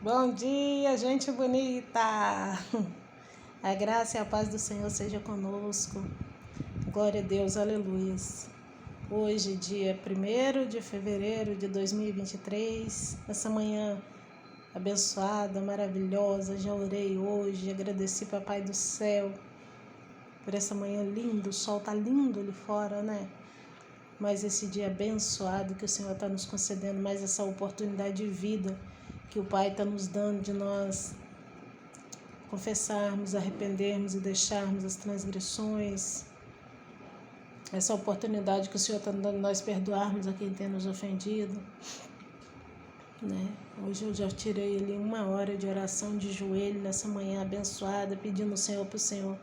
Bom dia, gente bonita! A graça e a paz do Senhor seja conosco. Glória a Deus, aleluia. Hoje, dia 1º de fevereiro de 2023, essa manhã abençoada, maravilhosa, já orei hoje, agradeci Papai do céu por essa manhã linda, o sol tá lindo ali fora, né? Mas esse dia abençoado que o Senhor está nos concedendo, mais essa oportunidade de vida que o Pai está nos dando de nós confessarmos, arrependermos e deixarmos as transgressões. Essa oportunidade que o Senhor está dando de nós perdoarmos a quem tem nos ofendido. Né? Hoje eu já tirei ali 1 hora de oração de joelho nessa manhã abençoada, pedindo ao Senhor para o Senhor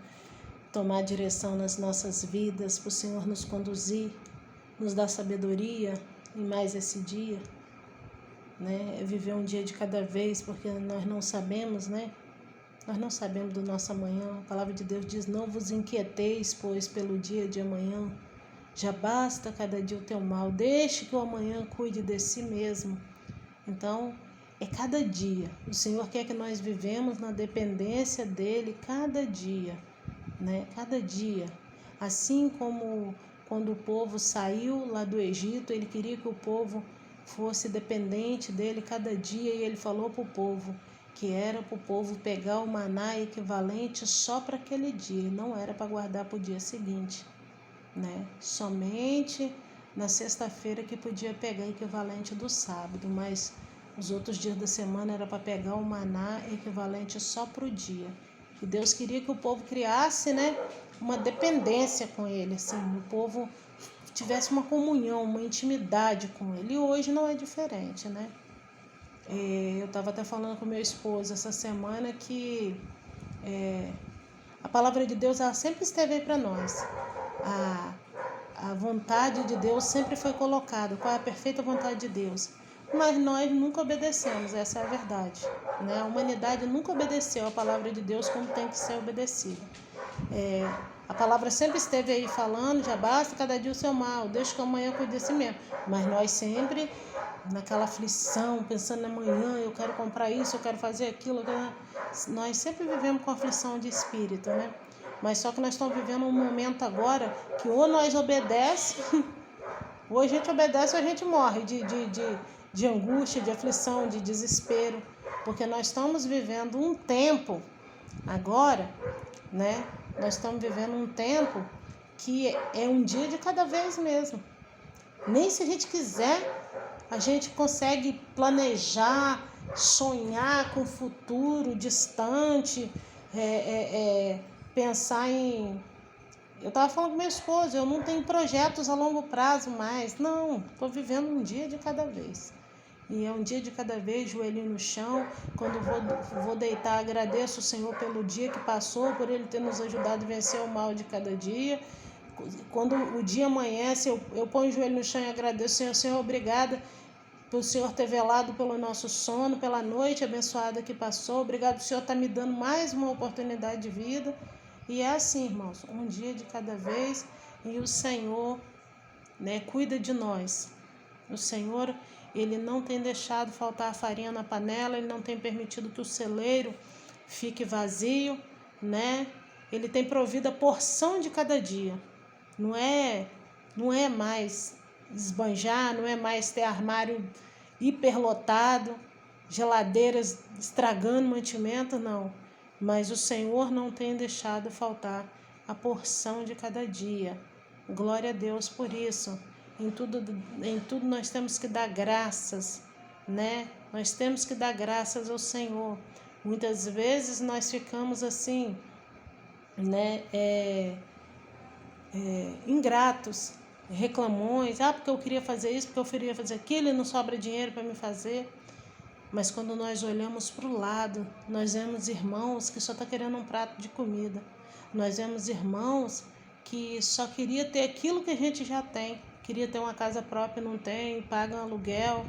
tomar direção nas nossas vidas, para o Senhor nos conduzir, nos dar sabedoria em mais esse dia. Né? É viver um dia de cada vez, porque nós não sabemos, né? Nós não sabemos do nosso amanhã. A palavra de Deus diz: não vos inquieteis, pois, pelo dia de amanhã. Já basta cada dia o teu mal. Deixe que o amanhã cuide de si mesmo. Então, é cada dia. O Senhor quer que nós vivemos na dependência dEle cada dia, né? Cada dia. Assim como quando o povo saiu lá do Egito, Ele queria que o povo fosse dependente dele cada dia, e ele falou para o povo que era para o povo pegar o maná equivalente só para aquele dia, não era para guardar para o dia seguinte, né? Somente na sexta-feira que podia pegar equivalente do sábado, mas os outros dias da semana era para pegar o maná equivalente só para o dia. E Deus queria que o povo criasse, né, uma dependência com ele, assim, o povo tivesse uma comunhão, uma intimidade com ele. E hoje não é diferente, né? Eu estava até falando com meu esposo essa semana que a palavra de Deus ela sempre esteve aí para nós. A vontade de Deus sempre foi colocada. Qual é a perfeita vontade de Deus? Mas nós nunca obedecemos, essa é a verdade. Né? A humanidade nunca obedeceu a palavra de Deus como tem que ser obedecida. A palavra sempre esteve aí falando: já basta cada dia o seu mal, deixa que amanhã cuide de si mesmo. Mas nós sempre naquela aflição, pensando amanhã, eu quero comprar isso, eu quero fazer aquilo. Nós sempre vivemos com aflição de espírito, né? Mas só que nós estamos vivendo um momento agora que ou nós obedecemos, ou a gente obedece ou a gente morre de angústia, de aflição, de desespero. Porque nós estamos vivendo um tempo agora, né? Nós estamos vivendo um tempo que é um dia de cada vez mesmo. Nem se a gente quiser, a gente consegue planejar, sonhar com o futuro distante, pensar em... Eu estava falando com meu esposo, eu não tenho projetos a longo prazo mais. Não, estou vivendo um dia de cada vez. E é um dia de cada vez, joelhinho no chão. Quando vou deitar, agradeço o Senhor pelo dia que passou, por Ele ter nos ajudado a vencer o mal de cada dia. Quando o dia amanhece, eu ponho o joelho no chão e agradeço: Senhor, obrigada por Senhor ter velado pelo nosso sono, pela noite abençoada que passou. Obrigado por Senhor estar me dando mais uma oportunidade de vida. E é assim, irmãos, um dia de cada vez. E o Senhor, né, cuida de nós. O Senhor, Ele não tem deixado faltar a farinha na panela, Ele não tem permitido que o celeiro fique vazio, né? Ele tem provido a porção de cada dia. Não é mais esbanjar, não é mais ter armário hiperlotado, geladeiras estragando mantimento, não. Mas o Senhor não tem deixado faltar a porção de cada dia. Glória a Deus por isso. Em tudo nós temos que dar graças, né? Nós temos que dar graças ao Senhor. Muitas vezes nós ficamos assim, né? Ingratos, reclamões, porque eu queria fazer isso, porque eu queria fazer aquilo e não sobra dinheiro para me fazer. Mas quando nós olhamos para o lado, nós vemos irmãos que só estão querendo um prato de comida. Nós vemos irmãos que só queria ter aquilo que a gente já tem. Queria ter uma casa própria, não tem, paga um aluguel.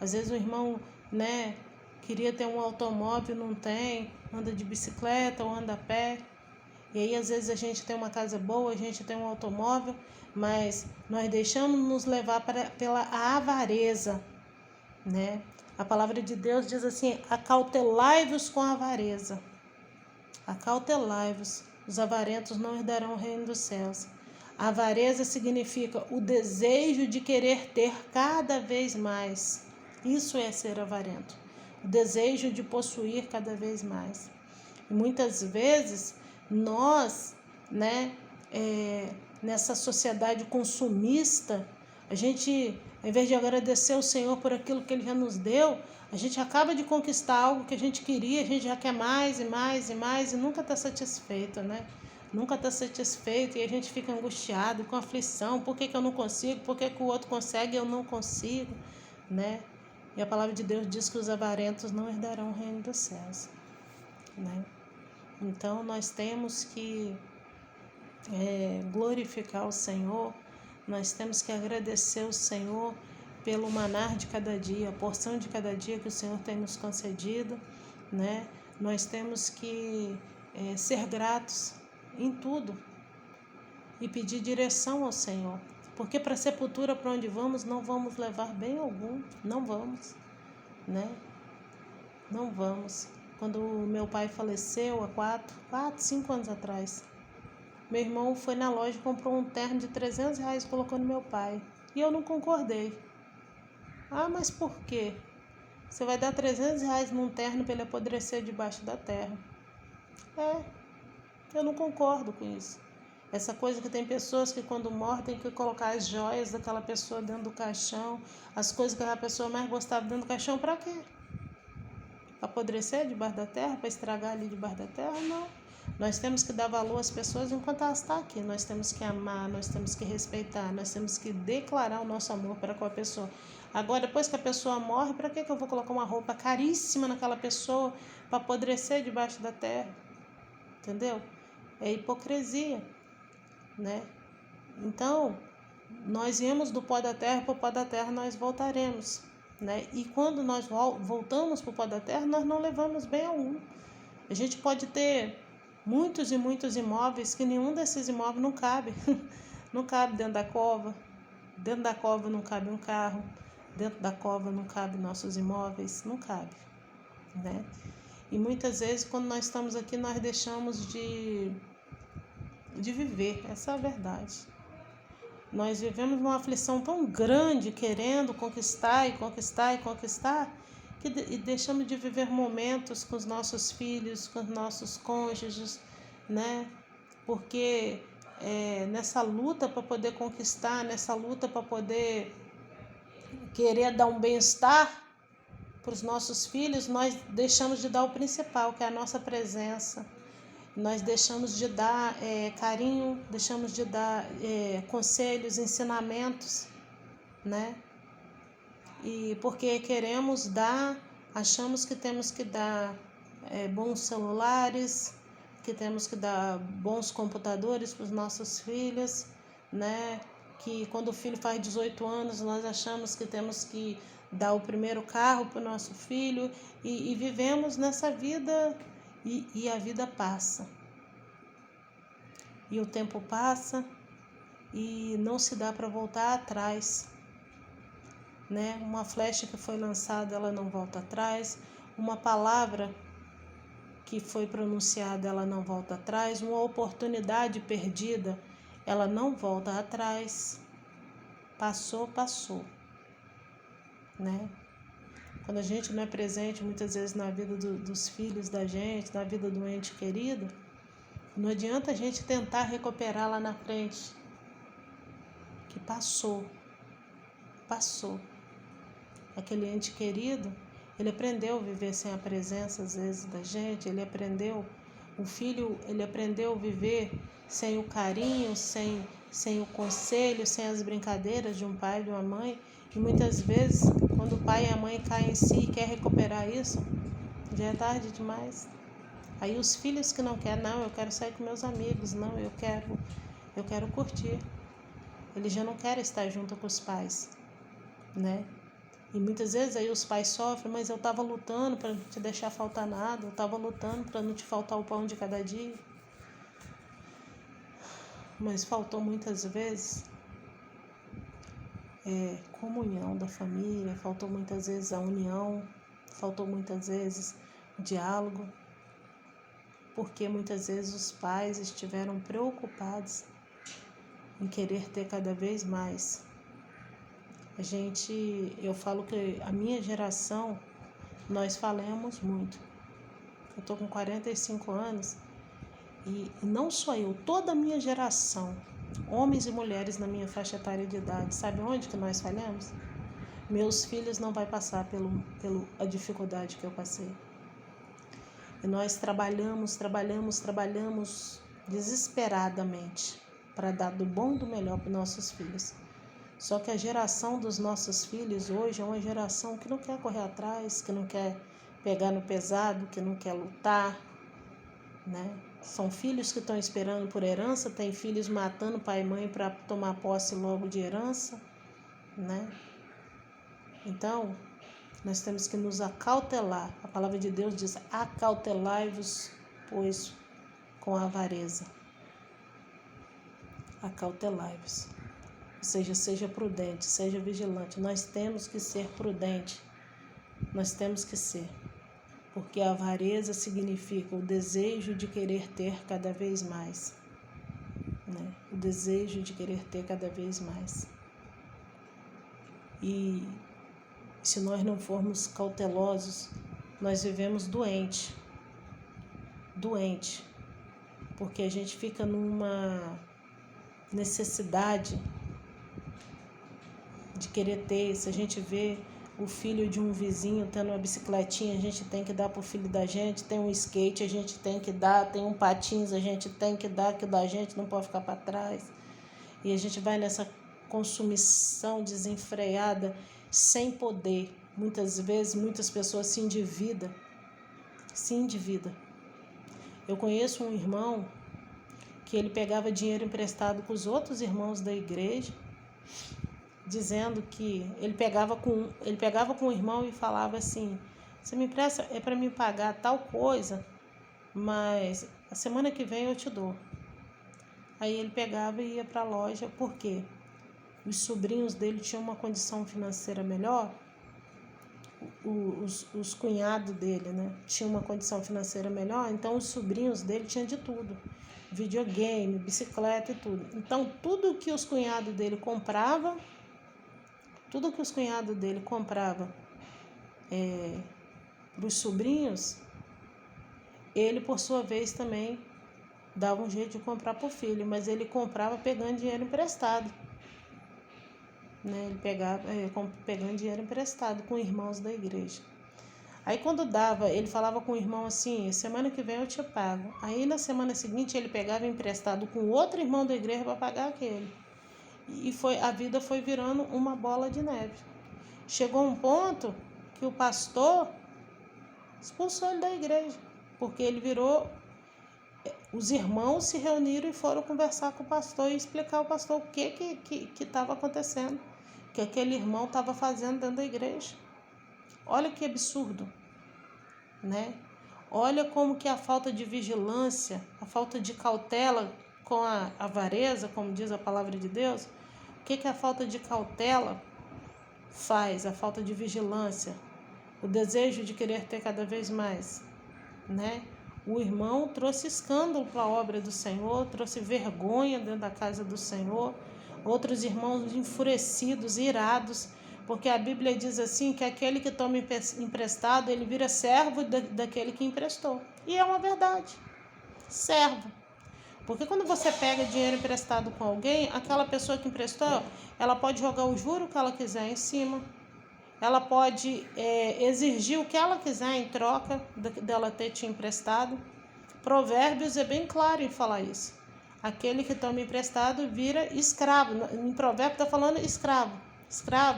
Às vezes o irmão, né, queria ter um automóvel, não tem, anda de bicicleta ou anda a pé. E aí, às vezes, a gente tem uma casa boa, a gente tem um automóvel, mas nós deixamos nos levar pela avareza, né? A palavra de Deus diz assim: acautelai-vos com a avareza. Acautelai-vos, os avarentos não herdarão o reino dos céus. A avareza significa o desejo de querer ter cada vez mais. Isso é ser avarento. O desejo de possuir cada vez mais. E muitas vezes nós, nessa sociedade consumista, a gente, ao invés de agradecer ao Senhor por aquilo que Ele já nos deu, a gente acaba de conquistar algo que a gente queria, a gente já quer mais e mais e mais e nunca está satisfeito, né? Nunca está satisfeito e a gente fica angustiado, com aflição. Por que eu não consigo? Por que o outro consegue e eu não consigo? Né? E a palavra de Deus diz que os avarentos não herdarão o reino dos céus. Né? Então nós temos que glorificar o Senhor, nós temos que agradecer o Senhor pelo manar de cada dia, a porção de cada dia que o Senhor tem nos concedido, né? Nós temos que ser gratos em tudo e pedir direção ao Senhor, porque para a sepultura, para onde vamos, não vamos levar bem algum, não vamos, né? Não vamos. Quando meu pai faleceu há 5 anos atrás, meu irmão foi na loja e comprou um terno de R$300 e colocou no meu pai. E eu não concordei. Ah, mas por quê? Você vai dar R$300 num terno para ele apodrecer debaixo da terra. Eu não concordo com isso. Essa coisa que tem pessoas que quando morrem tem que colocar as joias daquela pessoa dentro do caixão, as coisas que a pessoa mais gostava dentro do caixão, para quê? Para apodrecer debaixo da terra, para estragar ali debaixo da terra? Não. Nós temos que dar valor às pessoas enquanto elas estão aqui. Nós temos que amar, nós temos que respeitar, nós temos que declarar o nosso amor para com a pessoa. Agora, depois que a pessoa morre, para que eu vou colocar uma roupa caríssima naquela pessoa para apodrecer debaixo da terra? Entendeu? É hipocrisia, né? Então, nós viemos do pó da terra, para o pó da terra nós voltaremos, né? E quando nós voltamos para o pó da terra, nós não levamos bem algum. A gente pode ter muitos e muitos imóveis que nenhum desses imóveis não cabe. Não cabe dentro da cova. Dentro da cova não cabe um carro. Dentro da cova não cabe nossos imóveis. Não cabe, né? E muitas vezes, quando nós estamos aqui, nós deixamos de viver. Essa é a verdade. Nós vivemos uma aflição tão grande, querendo conquistar e conquistar e conquistar, que deixamos de viver momentos com os nossos filhos, com os nossos cônjuges, né? Porque nessa luta para poder conquistar, nessa luta para poder querer dar um bem-estar para os nossos filhos, nós deixamos de dar o principal, que é a nossa presença. Nós deixamos de dar carinho, deixamos de dar conselhos, ensinamentos, né? E porque queremos dar, achamos que temos que dar bons celulares, que temos que dar bons computadores para os nossos filhos, né? Que quando o filho faz 18 anos, nós achamos que temos que dar o primeiro carro para o nosso filho e vivemos nessa vida e a vida passa. E o tempo passa e não se dá para voltar atrás, né? Uma flecha que foi lançada, ela não volta atrás. Uma palavra que foi pronunciada, ela não volta atrás. Uma oportunidade perdida, ela não volta atrás. Passou, passou, né? Quando a gente não é presente muitas vezes na vida dos filhos da gente, na vida do ente querido, não adianta a gente tentar recuperar lá na frente, que passou. Aquele ente querido, ele aprendeu a viver sem a presença, às vezes, da gente, o filho, ele aprendeu a viver sem o carinho, sem o conselho, sem as brincadeiras de um pai e de uma mãe. E muitas vezes, quando o pai e a mãe caem em si e quer recuperar isso, já é tarde demais. Aí os filhos que não querem, não, eu quero sair com meus amigos, não, eu quero curtir. Eles já não querem estar junto com os pais, né? E muitas vezes aí os pais sofrem, mas eu estava lutando para não te deixar faltar nada, eu estava lutando para não te faltar o pão de cada dia. Mas faltou muitas vezes. comunhão da família, faltou muitas vezes a união, faltou muitas vezes o diálogo, porque muitas vezes os pais estiveram preocupados em querer ter cada vez mais. Eu falo que a minha geração, nós falhamos muito. Eu estou com 45 anos e não só eu, toda a minha geração, homens e mulheres na minha faixa etária de idade, sabe onde que nós falhamos? Meus filhos não vão passar pela dificuldade que eu passei. E nós trabalhamos desesperadamente para dar do bom e do melhor para os nossos filhos. Só que a geração dos nossos filhos hoje é uma geração que não quer correr atrás, que não quer pegar no pesado, que não quer lutar, né? São filhos que estão esperando por herança, tem filhos matando pai e mãe para tomar posse logo de herança, né? Então, nós temos que nos acautelar. A palavra de Deus diz: acautelai-vos, pois, com a avareza. Acautelai-vos. Ou seja, seja prudente, seja vigilante. Nós temos que ser prudente. Nós temos que ser. Porque a avareza significa o desejo de querer ter cada vez mais. Né? O desejo de querer ter cada vez mais. E se nós não formos cautelosos, nós vivemos doente. Porque a gente fica numa necessidade de querer ter. Se a gente vê o filho de um vizinho tendo uma bicicletinha, a gente tem que dar para o filho da gente, tem um skate, a gente tem que dar, tem um patins, a gente tem que dar, que da gente não pode ficar para trás. E a gente vai nessa consumição desenfreada, sem poder. Muitas vezes, muitas pessoas se endividam. Eu conheço um irmão que ele pegava dinheiro emprestado com os outros irmãos da igreja, dizendo que ele pegava com o irmão e falava assim: você me empresta, é para me pagar tal coisa, mas a semana que vem eu te dou. Aí ele pegava e ia para a loja, porque os sobrinhos dele tinham uma condição financeira melhor, os cunhados dele, né, tinham uma condição financeira melhor, então os sobrinhos dele tinham de tudo, videogame, bicicleta e tudo. Então tudo que os cunhados dele compravam para os sobrinhos, ele por sua vez também dava um jeito de comprar para o filho, mas ele comprava pegando dinheiro emprestado. Né? Ele pegando dinheiro emprestado com irmãos da igreja. Aí quando dava, ele falava com o irmão assim: semana que vem eu te pago. Aí na semana seguinte ele pegava emprestado com outro irmão da igreja para pagar aquele. E a vida foi virando uma bola de neve. Chegou um ponto que o pastor expulsou ele da igreja, porque ele virou... Os irmãos se reuniram e foram conversar com o pastor e explicar ao pastor o que estava acontecendo, o que aquele irmão estava fazendo dentro da igreja. Olha que absurdo, né? Olha como que a falta de vigilância, a falta de cautela com a avareza, como diz a palavra de Deus, o que a falta de cautela faz, a falta de vigilância, o desejo de querer ter cada vez mais, né? O irmão trouxe escândalo para a obra do Senhor, trouxe vergonha dentro da casa do Senhor. Outros irmãos enfurecidos, irados, porque a Bíblia diz assim que aquele que toma emprestado, ele vira servo daquele que emprestou. E é uma verdade, servo. Porque quando você pega dinheiro emprestado com alguém, aquela pessoa que emprestou, ela pode jogar o juro que ela quiser em cima, ela pode exigir o que ela quiser em troca dela ter te emprestado. Provérbios é bem claro em falar isso. Aquele que toma emprestado vira escravo. Em Provérbio está falando escravo,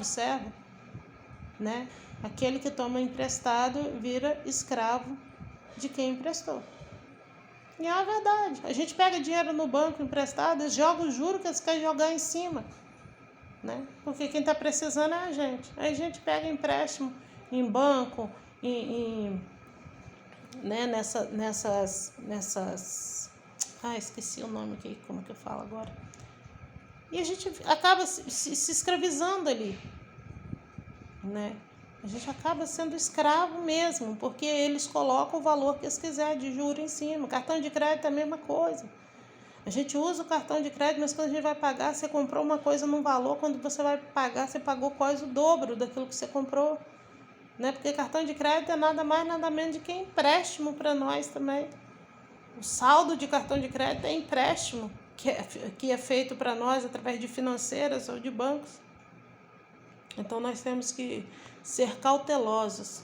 servo, né? Aquele que toma emprestado vira escravo de quem emprestou. E é a verdade. A gente pega dinheiro no banco emprestado, eles jogam o juro que eles querem jogar em cima, né? Porque quem está precisando é a gente. Aí a gente pega empréstimo em banco, né? Nessas... esqueci o nome aqui, como que eu falo agora? E a gente acaba se escravizando ali, né? A gente acaba sendo escravo mesmo, porque eles colocam o valor que eles quiserem de juro em cima. Cartão de crédito é a mesma coisa. A gente usa o cartão de crédito, mas quando a gente vai pagar, você comprou uma coisa num valor, quando você vai pagar, você pagou quase o dobro daquilo que você comprou, né? Porque cartão de crédito é nada mais, nada menos de que empréstimo para nós também. O saldo de cartão de crédito é empréstimo, que é feito para nós através de financeiras ou de bancos. Então nós temos que ser cautelosos,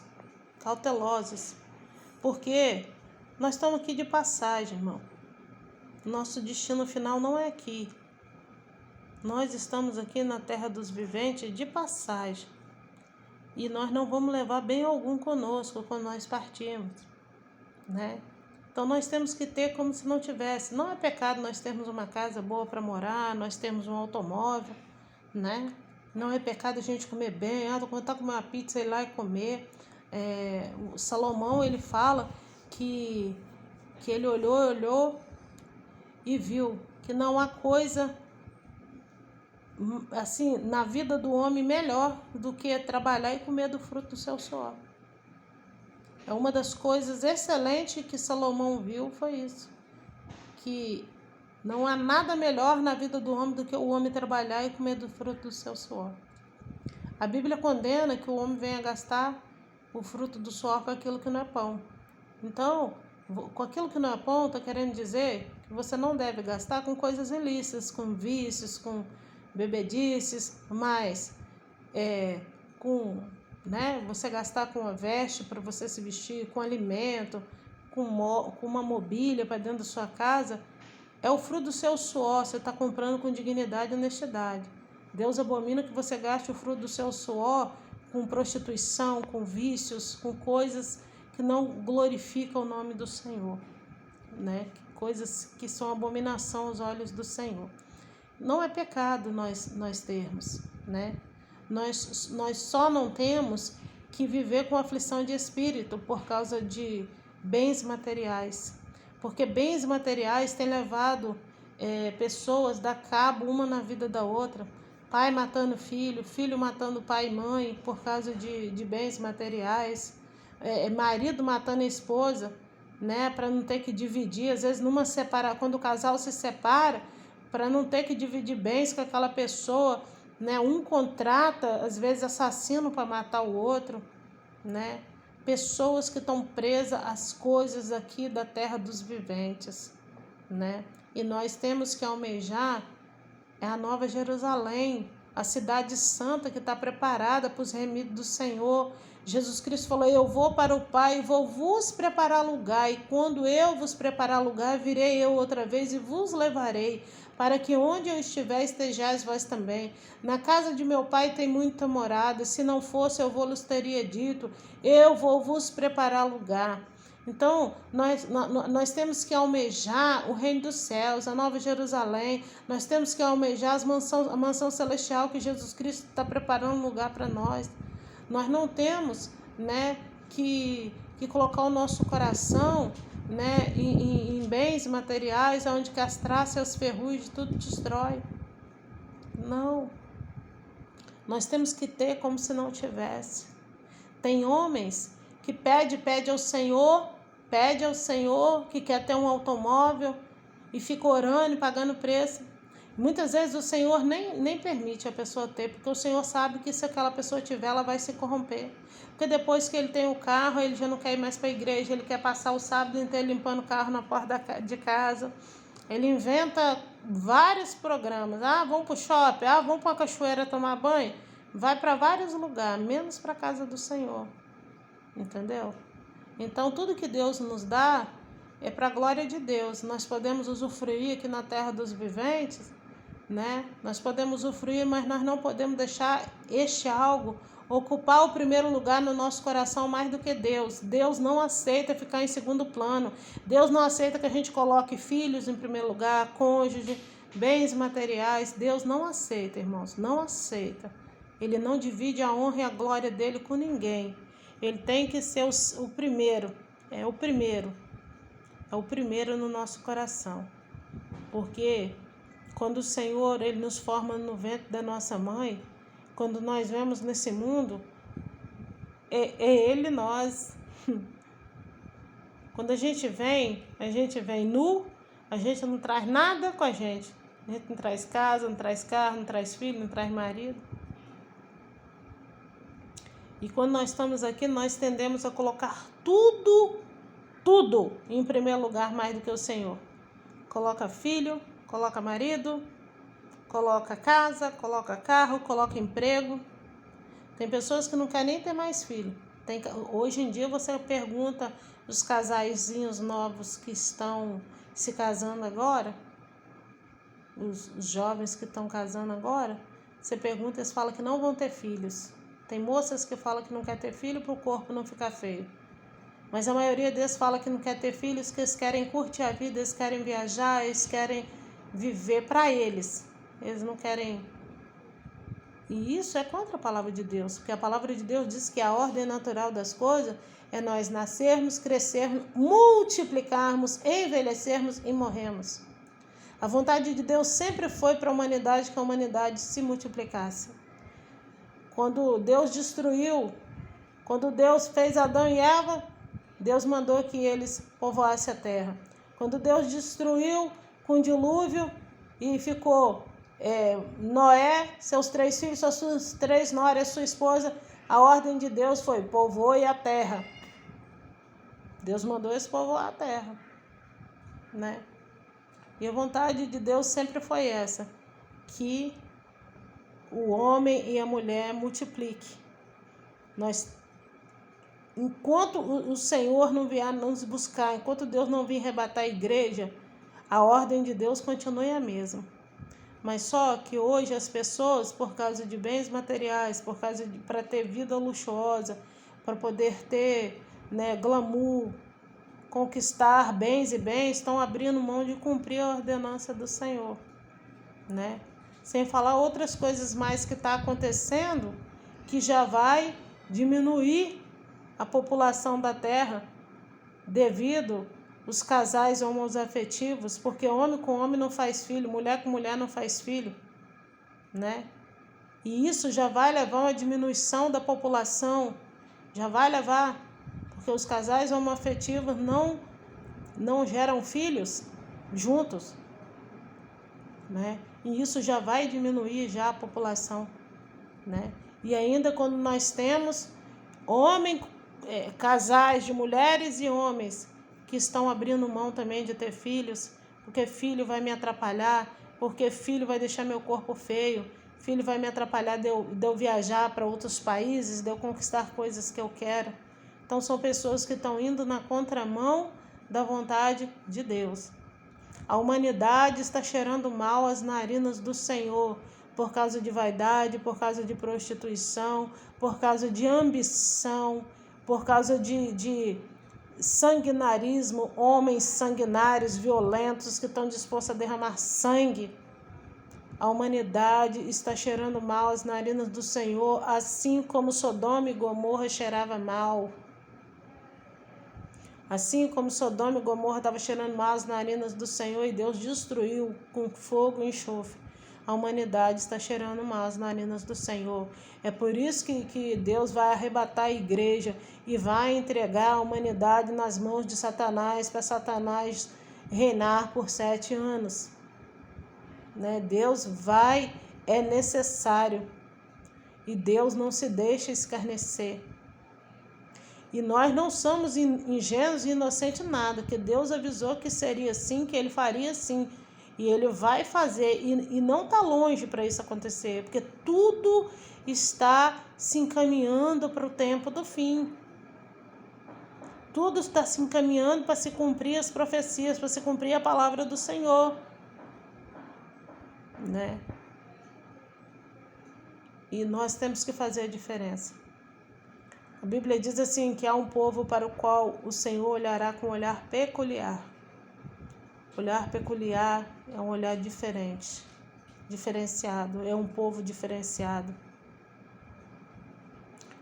porque nós estamos aqui de passagem, irmão. Nosso destino final não é aqui. Nós estamos aqui na terra dos viventes de passagem. E nós não vamos levar bem algum conosco quando nós partirmos, né? Então nós temos que ter como se não tivesse. Não é pecado nós termos uma casa boa para morar, nós termos um automóvel, né? Não é pecado a gente comer bem. Vou contar comer uma pizza, ir lá e comer. O Salomão, ele fala que ele olhou e viu que não há coisa assim na vida do homem melhor do que trabalhar e comer do fruto do seu suor. É uma das coisas excelentes que Salomão viu, foi isso. Que não há nada melhor na vida do homem do que o homem trabalhar e comer do fruto do seu suor. A Bíblia condena que o homem venha gastar o fruto do suor com aquilo que não é pão. Então, com aquilo que não é pão, está querendo dizer que você não deve gastar com coisas ilícitas, com vícios, com bebedices, mas você gastar com uma veste para você se vestir, com alimento, com uma mobília para dentro da sua casa, é o fruto do seu suor, você está comprando com dignidade e honestidade. Deus abomina que você gaste o fruto do seu suor com prostituição, com vícios, com coisas que não glorificam o nome do Senhor, né? Coisas que são abominação aos olhos do Senhor. Não é pecado nós termos, né? Nós só não temos que viver com aflição de espírito por causa de bens materiais, porque bens materiais têm levado pessoas da cabo uma na vida da outra, pai matando filho, filho matando pai e mãe por causa de bens materiais, marido matando a esposa, né, para não ter que dividir, às vezes quando o casal se separa, para não ter que dividir bens com aquela pessoa, né, um contrata, às vezes, assassino para matar o outro, né, pessoas que estão presas às coisas aqui da terra dos viventes, né, e nós temos que almejar a Nova Jerusalém, a cidade santa que está preparada para os remidos do Senhor. Jesus Cristo falou, eu vou para o Pai e vou vos preparar lugar, e quando eu vos preparar lugar, virei eu outra vez e vos levarei, para que onde eu estiver estejais vós também. Na casa de meu Pai tem muita morada, se não fosse eu vos teria dito, eu vou vos preparar lugar. Então, nós temos que almejar o reino dos céus, a Nova Jerusalém, nós temos que almejar a mansão celestial que Jesus Cristo está preparando um lugar para nós. Nós não temos, né, que colocar o nosso coração, né, em bens materiais, onde que as traças e as ferrugens tudo destrói. Não. Nós temos que ter como se não tivesse. Tem homens que pede ao Senhor que quer ter um automóvel e fica orando e pagando preço. Muitas vezes o Senhor nem permite a pessoa ter, porque o Senhor sabe que se aquela pessoa tiver, ela vai se corromper. Porque depois que ele tem o carro, ele já não quer ir mais para a igreja, ele quer passar o sábado inteiro limpando o carro na porta de casa. Ele inventa vários programas. Vamos para o shopping, vamos para a cachoeira tomar banho. Vai para vários lugares, menos para a casa do Senhor. Entendeu? Então, tudo que Deus nos dá é para a glória de Deus. Nós podemos usufruir aqui na terra dos viventes, né? Nós podemos usufruir, mas nós não podemos deixar este algo ocupar o primeiro lugar no nosso coração mais do que Deus. Deus não aceita ficar em segundo plano. Deus não aceita que a gente coloque filhos em primeiro lugar, cônjuge, bens materiais. Deus não aceita, irmãos, não aceita. Ele não divide a honra e a glória dele com ninguém. Ele tem que ser o primeiro, é o primeiro no nosso coração, porque quando o Senhor, Ele nos forma no ventre da nossa mãe, quando nós vemos nesse mundo, é Ele nós. Quando a gente vem nu, a gente não traz nada com a gente. A gente não traz casa, não traz carro, não traz filho, não traz marido. E quando nós estamos aqui, nós tendemos a colocar tudo em primeiro lugar mais do que o Senhor. Coloca filho, coloca marido, coloca casa, coloca carro, coloca emprego. Tem pessoas que não querem nem ter mais filho. Hoje em dia você pergunta os casaizinhos novos que estão se casando agora, os jovens que estão casando agora, você pergunta, eles falam que não vão ter filhos. Tem moças que falam que não quer ter filho para o corpo não ficar feio. Mas a maioria deles fala que não quer ter filhos, que eles querem curtir a vida, eles querem viajar, eles querem viver para eles. Eles não querem... E isso é contra a palavra de Deus, porque a palavra de Deus diz que a ordem natural das coisas é nós nascermos, crescermos, multiplicarmos, envelhecermos e morrermos. A vontade de Deus sempre foi para a humanidade que a humanidade se multiplicasse. Quando Deus fez Adão e Eva, Deus mandou que eles povoassem a terra. Quando Deus destruiu com o dilúvio e ficou Noé, seus 3 filhos, suas 3 noras, sua esposa, a ordem de Deus foi: povoe a terra. Deus mandou eles povoar a terra, né? E a vontade de Deus sempre foi essa, que o homem e a mulher multipliquem. Enquanto o Senhor não vier nos buscar, enquanto Deus não vir arrebatar a igreja, a ordem de Deus continue a mesma. Mas só que hoje as pessoas, por causa de bens materiais, para ter vida luxuosa, para poder ter, glamour, conquistar bens, estão abrindo mão de cumprir a ordenança do Senhor, né? Sem falar outras coisas mais que está acontecendo, que já vai diminuir a população da terra devido os casais homoafetivos, porque homem com homem não faz filho, mulher com mulher não faz filho, né? E isso já vai levar a uma diminuição da população, já vai levar, porque os casais homoafetivos não geram filhos juntos, né? E isso já vai diminuir já a população, né? E ainda quando nós temos casais de mulheres e homens que estão abrindo mão também de ter filhos, porque filho vai me atrapalhar, porque filho vai deixar meu corpo feio, filho vai me atrapalhar de eu viajar para outros países, de eu conquistar coisas que eu quero. Então são pessoas que estão indo na contramão da vontade de Deus. A humanidade está cheirando mal às narinas do Senhor por causa de vaidade, por causa de prostituição, por causa de ambição, por causa de sanguinarismo, homens sanguinários, violentos, que estão dispostos a derramar sangue. A humanidade está cheirando mal às narinas do Senhor, assim como Sodoma e Gomorra cheirava mal. Assim como Sodoma e Gomorra estavam cheirando mal às narinas do Senhor e Deus destruiu com fogo e enxofre, a humanidade está cheirando mal às narinas do Senhor. É por isso que Deus vai arrebatar a igreja e vai entregar a humanidade nas mãos de Satanás, para Satanás reinar por 7 anos. Né? É necessário. E Deus não se deixa escarnecer. E nós não somos ingênuos e inocentes nada, que Deus avisou que seria assim, que Ele faria assim. E Ele vai fazer, e não está longe para isso acontecer, porque tudo está se encaminhando para o tempo do fim. Tudo está se encaminhando para se cumprir as profecias, para se cumprir a palavra do Senhor. Né? E nós temos que fazer a diferença. A Bíblia diz assim, que há um povo para o qual o Senhor olhará com um olhar peculiar. Olhar peculiar é um olhar diferente, diferenciado, é um povo diferenciado.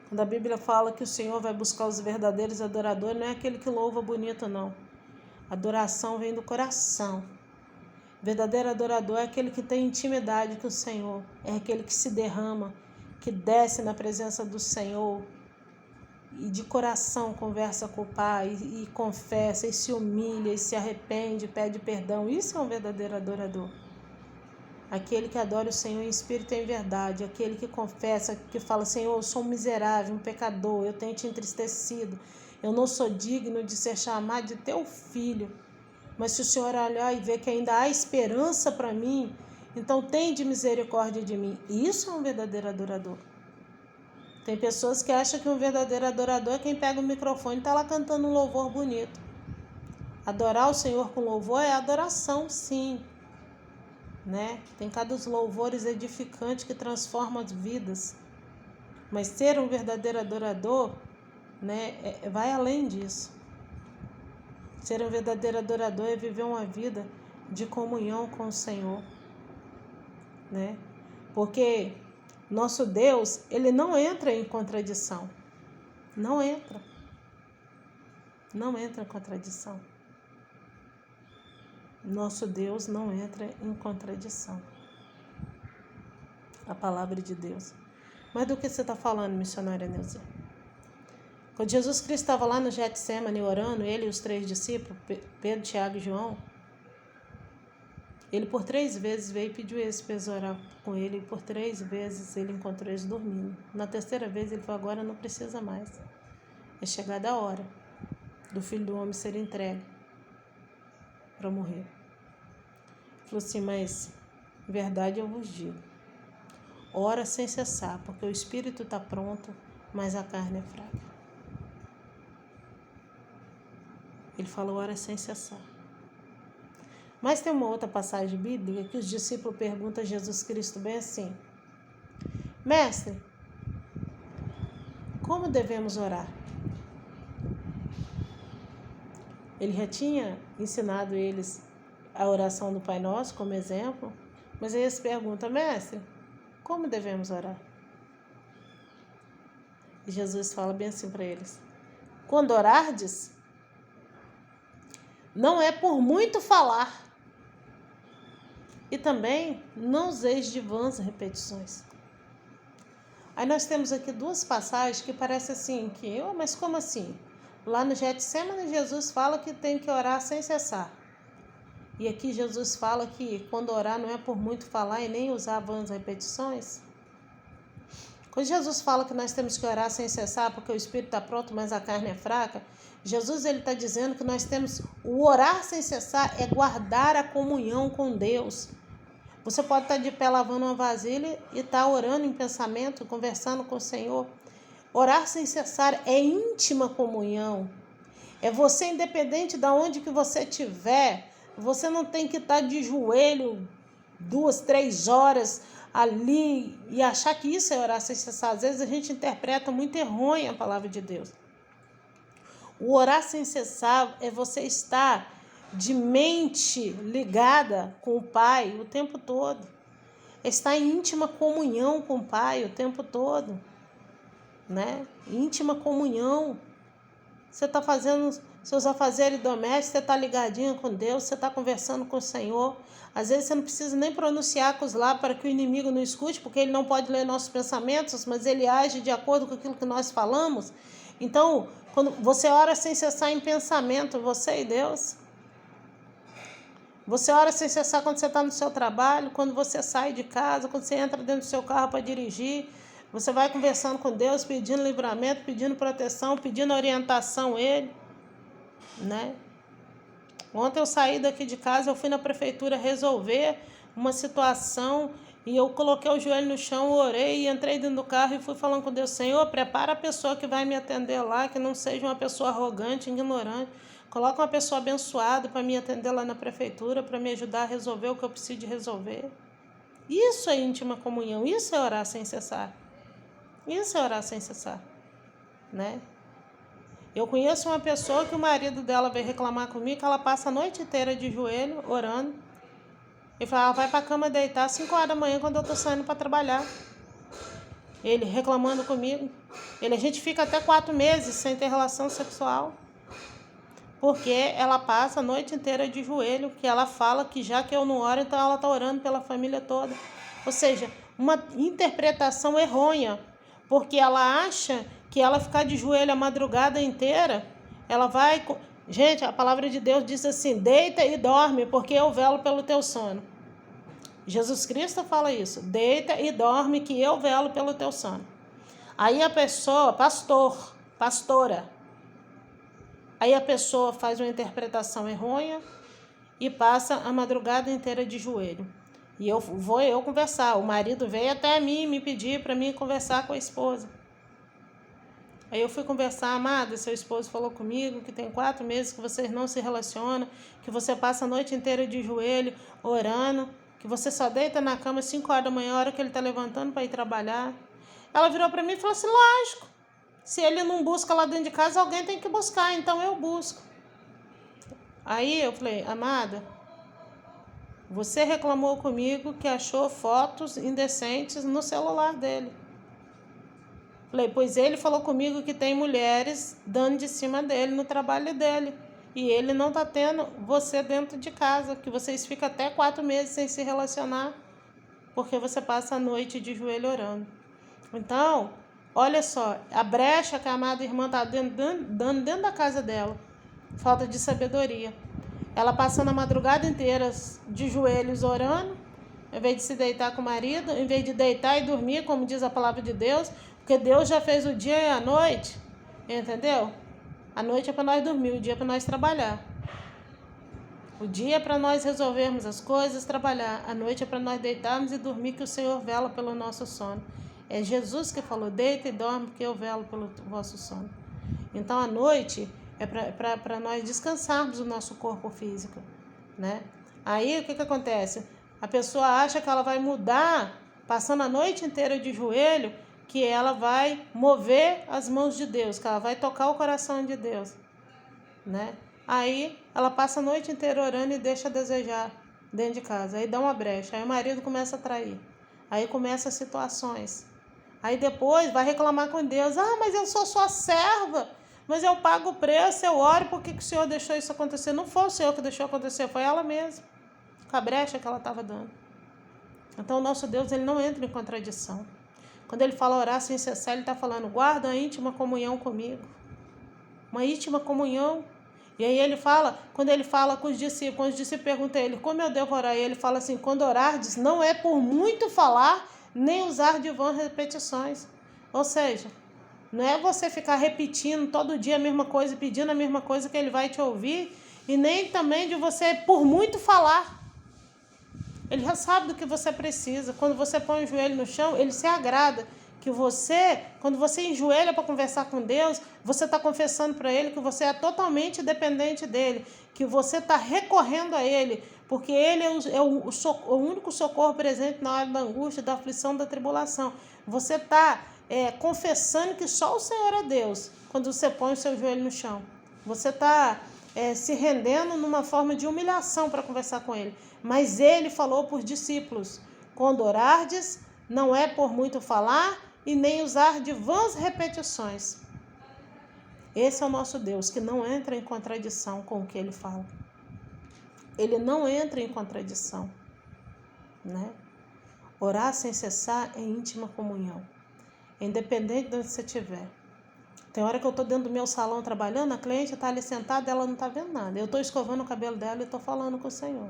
Quando a Bíblia fala que o Senhor vai buscar os verdadeiros adoradores, não é aquele que louva bonito, não. Adoração vem do coração. Verdadeiro adorador é aquele que tem intimidade com o Senhor, é aquele que se derrama, que desce na presença do Senhor e de coração conversa com o Pai e confessa, e se humilha, e se arrepende, pede perdão. Isso é um verdadeiro adorador. Aquele que adora o Senhor em espírito e em verdade, aquele que confessa, que fala: Senhor, eu sou um miserável, um pecador, eu tenho te entristecido, eu não sou digno de ser chamado de teu filho, mas se o Senhor olhar e ver que ainda há esperança para mim, então tende misericórdia de mim. Isso é um verdadeiro adorador. Tem pessoas que acham que um verdadeiro adorador é quem pega o microfone e está lá cantando um louvor bonito. Adorar o Senhor com louvor é adoração, sim. Né? Tem cada louvores edificantes que transformam as vidas. Mas ser um verdadeiro adorador, né, vai além disso. Ser um verdadeiro adorador é viver uma vida de comunhão com o Senhor. Né? Porque nosso Deus, ele não entra em contradição. Não entra. Não entra em contradição. Nosso Deus não entra em contradição. A palavra de Deus. Mas do que você está falando, missionária Neuza? Quando Jesus Cristo estava lá no Getsemane orando, ele e os 3 discípulos, Pedro, Tiago e João, ele por 3 vezes veio e pediu eles para eles orar com ele, e por 3 vezes ele encontrou eles dormindo. Na 3ª vez ele falou: agora não precisa mais. É chegada a hora do Filho do Homem ser entregue para morrer. Ele falou assim: mas em verdade eu vos digo, ora sem cessar, porque o espírito está pronto, mas a carne é fraca. Ele falou: ora sem cessar. Mas tem uma outra passagem bíblica que os discípulos perguntam a Jesus Cristo bem assim: Mestre, como devemos orar? Ele já tinha ensinado eles a oração do Pai Nosso como exemplo, mas aí eles perguntam: Mestre, como devemos orar? E Jesus fala bem assim para eles: quando orardes, não é por muito falar, e também não useis de vãs repetições. Aí nós temos aqui 2 passagens que parecem assim, mas como assim? Lá no Getsemane, Jesus fala que tem que orar sem cessar. E aqui Jesus fala que quando orar não é por muito falar e nem usar vãs repetições. Quando Jesus fala que nós temos que orar sem cessar porque o espírito está pronto, mas a carne é fraca, Jesus está dizendo que nós temos... O orar sem cessar é guardar a comunhão com Deus. Você pode estar de pé lavando uma vasilha e estar orando em pensamento, conversando com o Senhor. Orar sem cessar é íntima comunhão. É você, independente de onde que você estiver, você não tem que estar de joelho 2, 3 horas ali e achar que isso é orar sem cessar. Às vezes a gente interpreta muito errônea a palavra de Deus. O orar sem cessar é você estar de mente ligada com o Pai o tempo todo. Estar em íntima comunhão com o Pai o tempo todo. Né? Íntima comunhão. Você está fazendo seus afazeres domésticos, você está ligadinho com Deus, você está conversando com o Senhor. Às vezes você não precisa nem pronunciar com os lábios para que o inimigo não escute, porque ele não pode ler nossos pensamentos, mas ele age de acordo com aquilo que nós falamos. Então, quando você ora sem cessar em pensamento, você e Deus. Você ora sem cessar quando você está no seu trabalho, quando você sai de casa, quando você entra dentro do seu carro para dirigir. Você vai conversando com Deus, pedindo livramento, pedindo proteção, pedindo orientação a Ele. Né? Ontem eu saí daqui de casa, eu fui na prefeitura resolver uma situação e eu coloquei o joelho no chão, orei, entrei dentro do carro e fui falando com Deus: Senhor, prepara a pessoa que vai me atender lá, que não seja uma pessoa arrogante, ignorante. Coloca uma pessoa abençoada para me atender lá na prefeitura, para me ajudar a resolver o que eu preciso de resolver. Isso é íntima comunhão, isso é orar sem cessar. Isso é orar sem cessar. Né? Eu conheço uma pessoa que o marido dela veio reclamar comigo que ela passa a noite inteira de joelho, orando. Ele fala: ela vai para a cama deitar às 5 horas da manhã quando eu estou saindo para trabalhar. Ele reclamando comigo. A gente fica até 4 meses sem ter relação sexual. Porque ela passa a noite inteira de joelho, que ela fala que já que eu não oro, então ela está orando pela família toda. Ou seja, uma interpretação errônea, porque ela acha que ela ficar de joelho a madrugada inteira, ela vai... Gente, a palavra de Deus diz assim, deita e dorme, porque eu velo pelo teu sono. Jesus Cristo fala isso, deita e dorme, que eu velo pelo teu sono. Aí a pessoa, pastora, aí a pessoa faz uma interpretação errônea e passa a madrugada inteira de joelho. E eu conversar. O marido veio até mim me pedir para mim conversar com a esposa. Aí eu fui conversar, amada, seu esposo falou comigo que tem 4 meses que vocês não se relacionam, que você passa a noite inteira de joelho orando, que você só deita na cama às 5 horas da manhã, a hora que ele está levantando para ir trabalhar. Ela virou para mim e falou assim, lógico, se ele não busca lá dentro de casa, alguém tem que buscar, então eu busco. Aí eu falei, amada, você reclamou comigo que achou fotos indecentes no celular dele. Falei, pois ele falou comigo que tem mulheres dando de cima dele no trabalho dele. E ele não está tendo você dentro de casa, que vocês ficam até 4 meses sem se relacionar, porque você passa a noite de joelho orando. Então, olha só, a brecha que a amada irmã está dando dentro da casa dela, falta de sabedoria. Ela passando a madrugada inteira de joelhos orando, em vez de se deitar com o marido, em vez de deitar e dormir, como diz a palavra de Deus, porque Deus já fez o dia e a noite, entendeu? A noite é para nós dormir, o dia é para nós trabalhar. O dia é para nós resolvermos as coisas, trabalhar. A noite é para nós deitarmos e dormir, que o Senhor vela pelo nosso sono. É Jesus que falou, deita e dorme, porque eu velo pelo vosso sono. Então, a noite é para nós descansarmos o nosso corpo físico, né? Aí, o que acontece? A pessoa acha que ela vai mudar, passando a noite inteira de joelho, que ela vai mover as mãos de Deus, que ela vai tocar o coração de Deus, né? Aí ela passa a noite inteira orando e deixa a desejar dentro de casa. Aí dá uma brecha, aí o marido começa a trair. Aí começam as situações. Aí depois vai reclamar com Deus. Ah, mas eu sou sua serva, mas eu pago o preço, eu oro, por que o Senhor deixou isso acontecer? Não foi o Senhor que deixou acontecer, foi ela mesma, com a brecha que ela estava dando. Então o nosso Deus, ele não entra em contradição. Quando ele fala orar sem cessar, ele está falando, guarda a íntima comunhão comigo. Uma íntima comunhão. E aí ele fala, quando ele fala com os discípulos perguntam a ele, como eu devo orar? E ele fala assim, quando orardes, não é por muito falar, nem usar de vãs repetições. Ou seja, não é você ficar repetindo todo dia a mesma coisa, pedindo a mesma coisa que ele vai te ouvir, e nem também de você por muito falar. Ele já sabe do que você precisa. Quando você põe o joelho no chão, ele se agrada. Que você, quando você enjoelha para conversar com Deus, você está confessando para Ele que você é totalmente dependente dEle. Que você está recorrendo a Ele. Porque Ele é o único socorro presente na hora da angústia, da aflição, da tribulação. Você está confessando que só o Senhor é Deus. Quando você põe o seu joelho no chão. Você está se rendendo numa forma de humilhação para conversar com Ele. Mas Ele falou por discípulos, quando orardes, não é por muito falar e nem usar de vãs repetições. Esse é o nosso Deus, que não entra em contradição com o que Ele fala. Ele não entra em contradição, né? Orar sem cessar é íntima comunhão, independente de onde você estiver. Tem hora que eu estou dentro do meu salão trabalhando, a cliente está ali sentada, ela não está vendo nada. Eu estou escovando o cabelo dela e estou falando com o Senhor.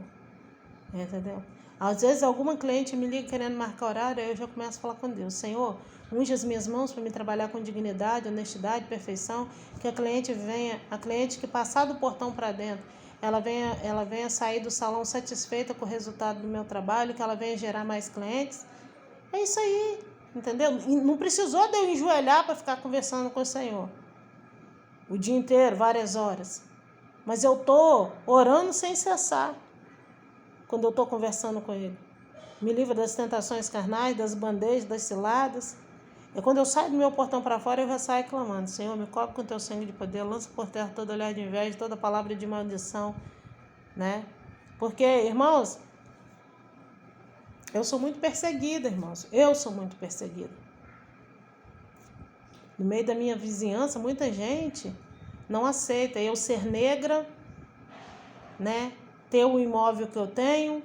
Entendeu? Às vezes alguma cliente me liga querendo marcar horário, aí eu já começo a falar com Deus. Senhor, unge as minhas mãos para me trabalhar com dignidade, honestidade, perfeição, que a cliente que passar do portão para dentro, ela venha sair do salão satisfeita com o resultado do meu trabalho, que ela venha gerar mais clientes. É isso aí, entendeu? E não precisou de eu enjoelhar para ficar conversando com o Senhor o dia inteiro, várias horas. Mas eu estou orando sem cessar. Quando eu estou conversando com Ele. Me livra das tentações carnais, das bandejas, das ciladas. E quando eu saio do meu portão para fora, eu já saio clamando. Senhor, me cobre com teu sangue de poder, lança por terra todo olhar de inveja, toda palavra de maldição, né? Porque, irmãos, eu sou muito perseguida, irmãos. Eu sou muito perseguida. No meio da minha vizinhança, muita gente não aceita eu ser negra, né? Ter o imóvel que eu tenho,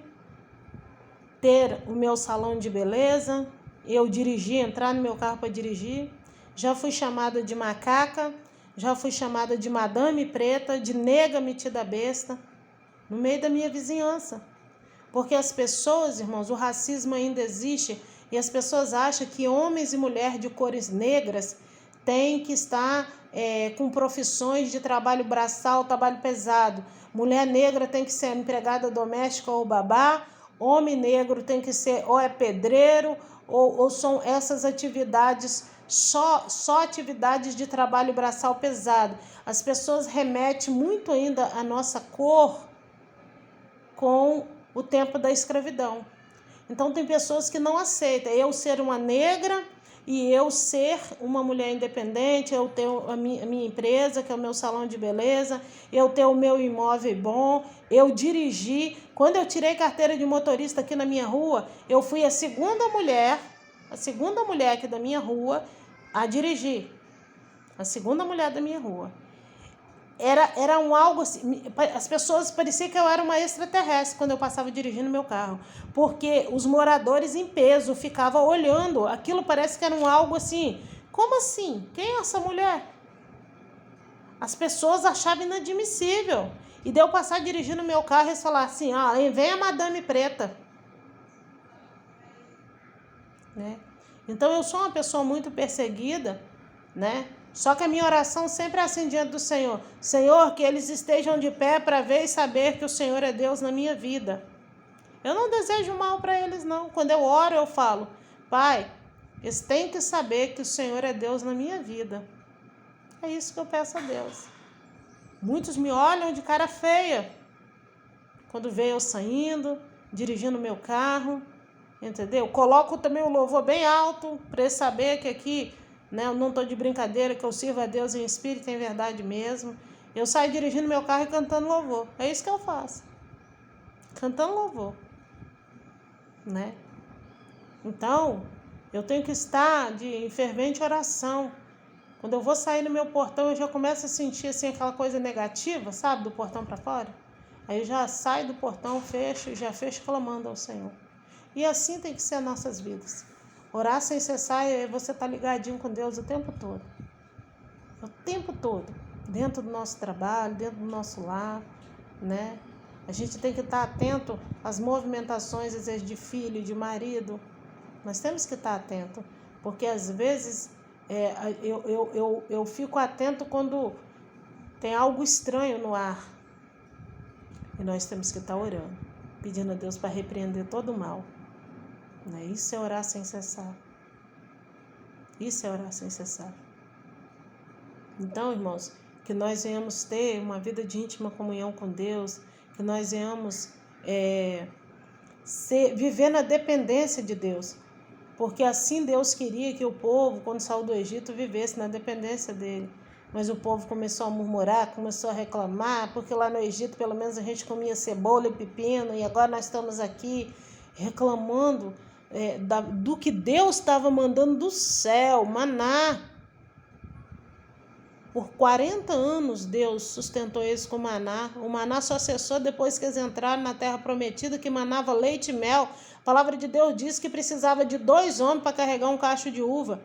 ter o meu salão de beleza, eu dirigir, entrar no meu carro para dirigir. Já fui chamada de macaca, já fui chamada de madame preta, de nega metida besta, no meio da minha vizinhança. Porque as pessoas, irmãos, o racismo ainda existe e as pessoas acham que homens e mulheres de cores negras têm que estar com profissões de trabalho braçal, trabalho pesado. Mulher negra tem que ser empregada doméstica ou babá, homem negro tem que ser ou é pedreiro ou são essas atividades, só atividades de trabalho braçal pesado. As pessoas remetem muito ainda a nossa cor com o tempo da escravidão. Então tem pessoas que não aceitam eu ser uma negra e eu ser uma mulher independente, eu ter a minha empresa, que é o meu salão de beleza, eu ter o meu imóvel bom, eu dirigir. Quando eu tirei carteira de motorista aqui na minha rua, eu fui a segunda mulher aqui da minha rua a dirigir. A segunda mulher da minha rua. Era um algo assim, as pessoas pareciam que eu era uma extraterrestre quando eu passava dirigindo meu carro, porque os moradores em peso ficavam olhando, aquilo parece que era um algo assim, como assim? Quem é essa mulher? As pessoas achavam inadmissível, e deu passar dirigindo meu carro e eles falaram assim, vem a madame preta, né? Então eu sou uma pessoa muito perseguida, né? Só que a minha oração sempre é assim diante do Senhor. Senhor, que eles estejam de pé para ver e saber que o Senhor é Deus na minha vida. Eu não desejo mal para eles, não. Quando eu oro, eu falo, Pai, eles têm que saber que o Senhor é Deus na minha vida. É isso que eu peço a Deus. Muitos me olham de cara feia quando veem eu saindo, dirigindo meu carro, entendeu? Coloco também o louvor bem alto para eles saberem que aqui... Eu não estou de brincadeira, que eu sirvo a Deus em espírito e em verdade mesmo. Eu saio dirigindo meu carro e cantando louvor. É isso que eu faço. Cantando louvor. Né? Então, eu tenho que estar em fervente oração. Quando eu vou sair no meu portão, eu já começo a sentir assim, aquela coisa negativa, sabe? Do portão para fora. Aí eu já saio do portão, já fecho clamando ao Senhor. E assim tem que ser as nossas vidas. Orar sem cessar e você tá ligadinho com Deus o tempo todo. O tempo todo. Dentro do nosso trabalho, dentro do nosso lar, né? A gente tem que estar atento às movimentações, às vezes, de filho, de marido. Nós temos que estar atento. Porque, às vezes, eu fico atento quando tem algo estranho no ar. E nós temos que estar orando. Pedindo a Deus para repreender todo o mal. Isso é orar sem cessar. Isso é orar sem cessar. Então, irmãos, que nós venhamos ter uma vida de íntima comunhão com Deus, que nós venhamos viver na dependência de Deus. Porque assim Deus queria que o povo, quando saiu do Egito, vivesse na dependência dele. Mas o povo começou a murmurar, começou a reclamar, porque lá no Egito pelo menos a gente comia cebola e pepino, e agora nós estamos aqui reclamando do que Deus estava mandando do céu, maná. Por 40 anos Deus sustentou eles com maná. O maná só cessou depois que eles entraram na terra prometida, que manava leite e mel. A palavra de Deus diz que precisava de 2 homens para carregar um cacho de uva.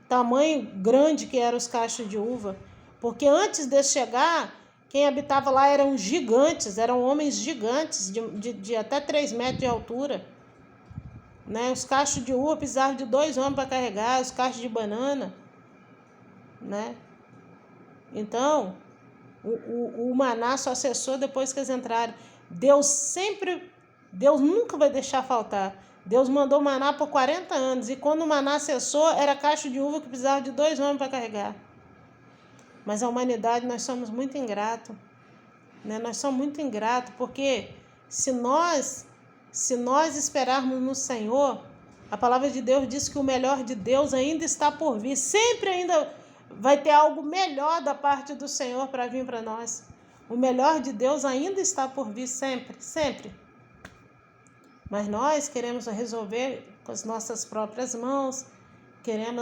Tamanho grande que eram os cachos de uva. Porque antes de chegar, quem habitava lá eram gigantes, eram homens gigantes, de até 3 metros de altura. Os cachos de uva precisavam de 2 homens para carregar, os cachos de banana. Então, o maná só cessou depois que eles entraram. Deus nunca vai deixar faltar. Deus mandou maná por 40 anos. E quando o maná cessou, era cacho de uva que precisava de 2 homens para carregar. Mas a humanidade, nós somos muito ingratos. Nós somos muito ingratos, porque se nós esperarmos no Senhor, a palavra de Deus diz que o melhor de Deus ainda está por vir. Sempre ainda vai ter algo melhor da parte do Senhor para vir para nós. O melhor de Deus ainda está por vir sempre, sempre. Mas nós queremos resolver com as nossas próprias mãos,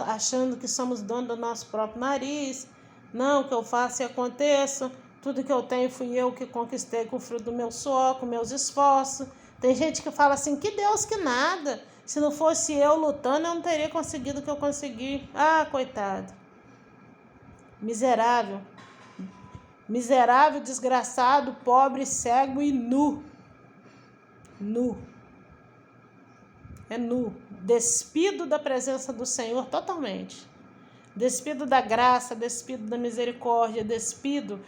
achando que somos donos do nosso próprio nariz, Não, o que eu faço e aconteça. Tudo que eu tenho fui eu que conquistei com o fruto do meu suor, com meus esforços. Tem gente que fala assim, que Deus que nada. Se não fosse eu lutando, eu não teria conseguido o que eu consegui. Ah, coitado. Miserável. Miserável, desgraçado, pobre, cego e nu. Nu. É nu. Despido da presença do Senhor totalmente. Despido da graça, despido da misericórdia, despido.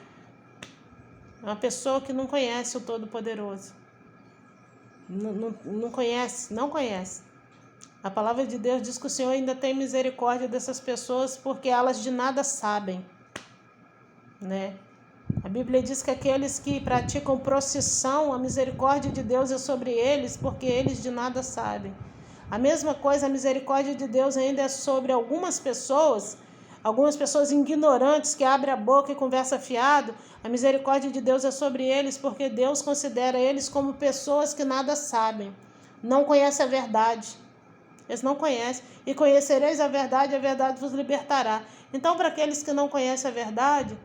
Uma pessoa que não conhece o Todo-Poderoso. Não conhece. A palavra de Deus diz que o Senhor ainda tem misericórdia dessas pessoas porque elas de nada sabem, né? A Bíblia diz que aqueles que praticam procissão, a misericórdia de Deus é sobre eles porque eles de nada sabem. A mesma coisa, a misericórdia de Deus ainda é sobre algumas pessoas ignorantes que abrem a boca e conversam fiado. A misericórdia de Deus é sobre eles porque Deus considera eles como pessoas que nada sabem, não conhecem a verdade. Eles não conhecem. E conhecereis a verdade vos libertará. Então, para aqueles que não conhecem a verdade,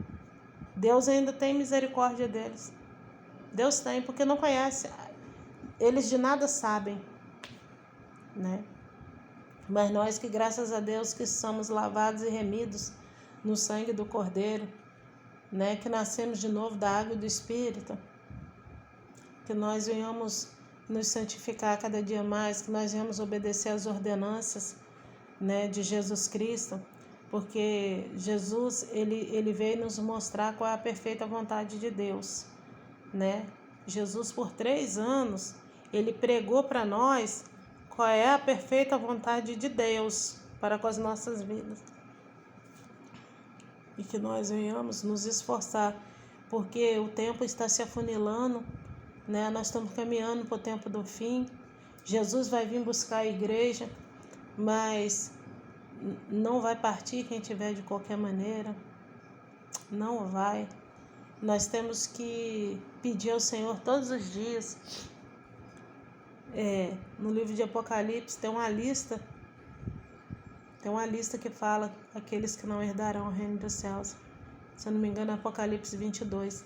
Deus ainda tem misericórdia deles. Deus tem, porque não conhece. Eles de nada sabem, né? Mas nós que, graças a Deus, que somos lavados e remidos no sangue do Cordeiro, né? Que nascemos de novo da água e do Espírito, que nós venhamos nos santificar cada dia mais, que nós venhamos obedecer às ordenanças, né, de Jesus Cristo, porque Jesus, ele veio nos mostrar qual é a perfeita vontade de Deus, né? Jesus, por 3 anos, ele pregou para nós qual é a perfeita vontade de Deus para com as nossas vidas. E que nós venhamos nos esforçar, porque o tempo está se afunilando, né? Nós estamos caminhando para o tempo do fim. Jesus vai vir buscar a igreja, mas não vai partir quem tiver de qualquer maneira. Não vai. Nós temos que pedir ao Senhor todos os dias. No livro de Apocalipse tem uma lista que fala aqueles que não herdarão o reino dos céus. Se eu não me engano, é Apocalipse 22.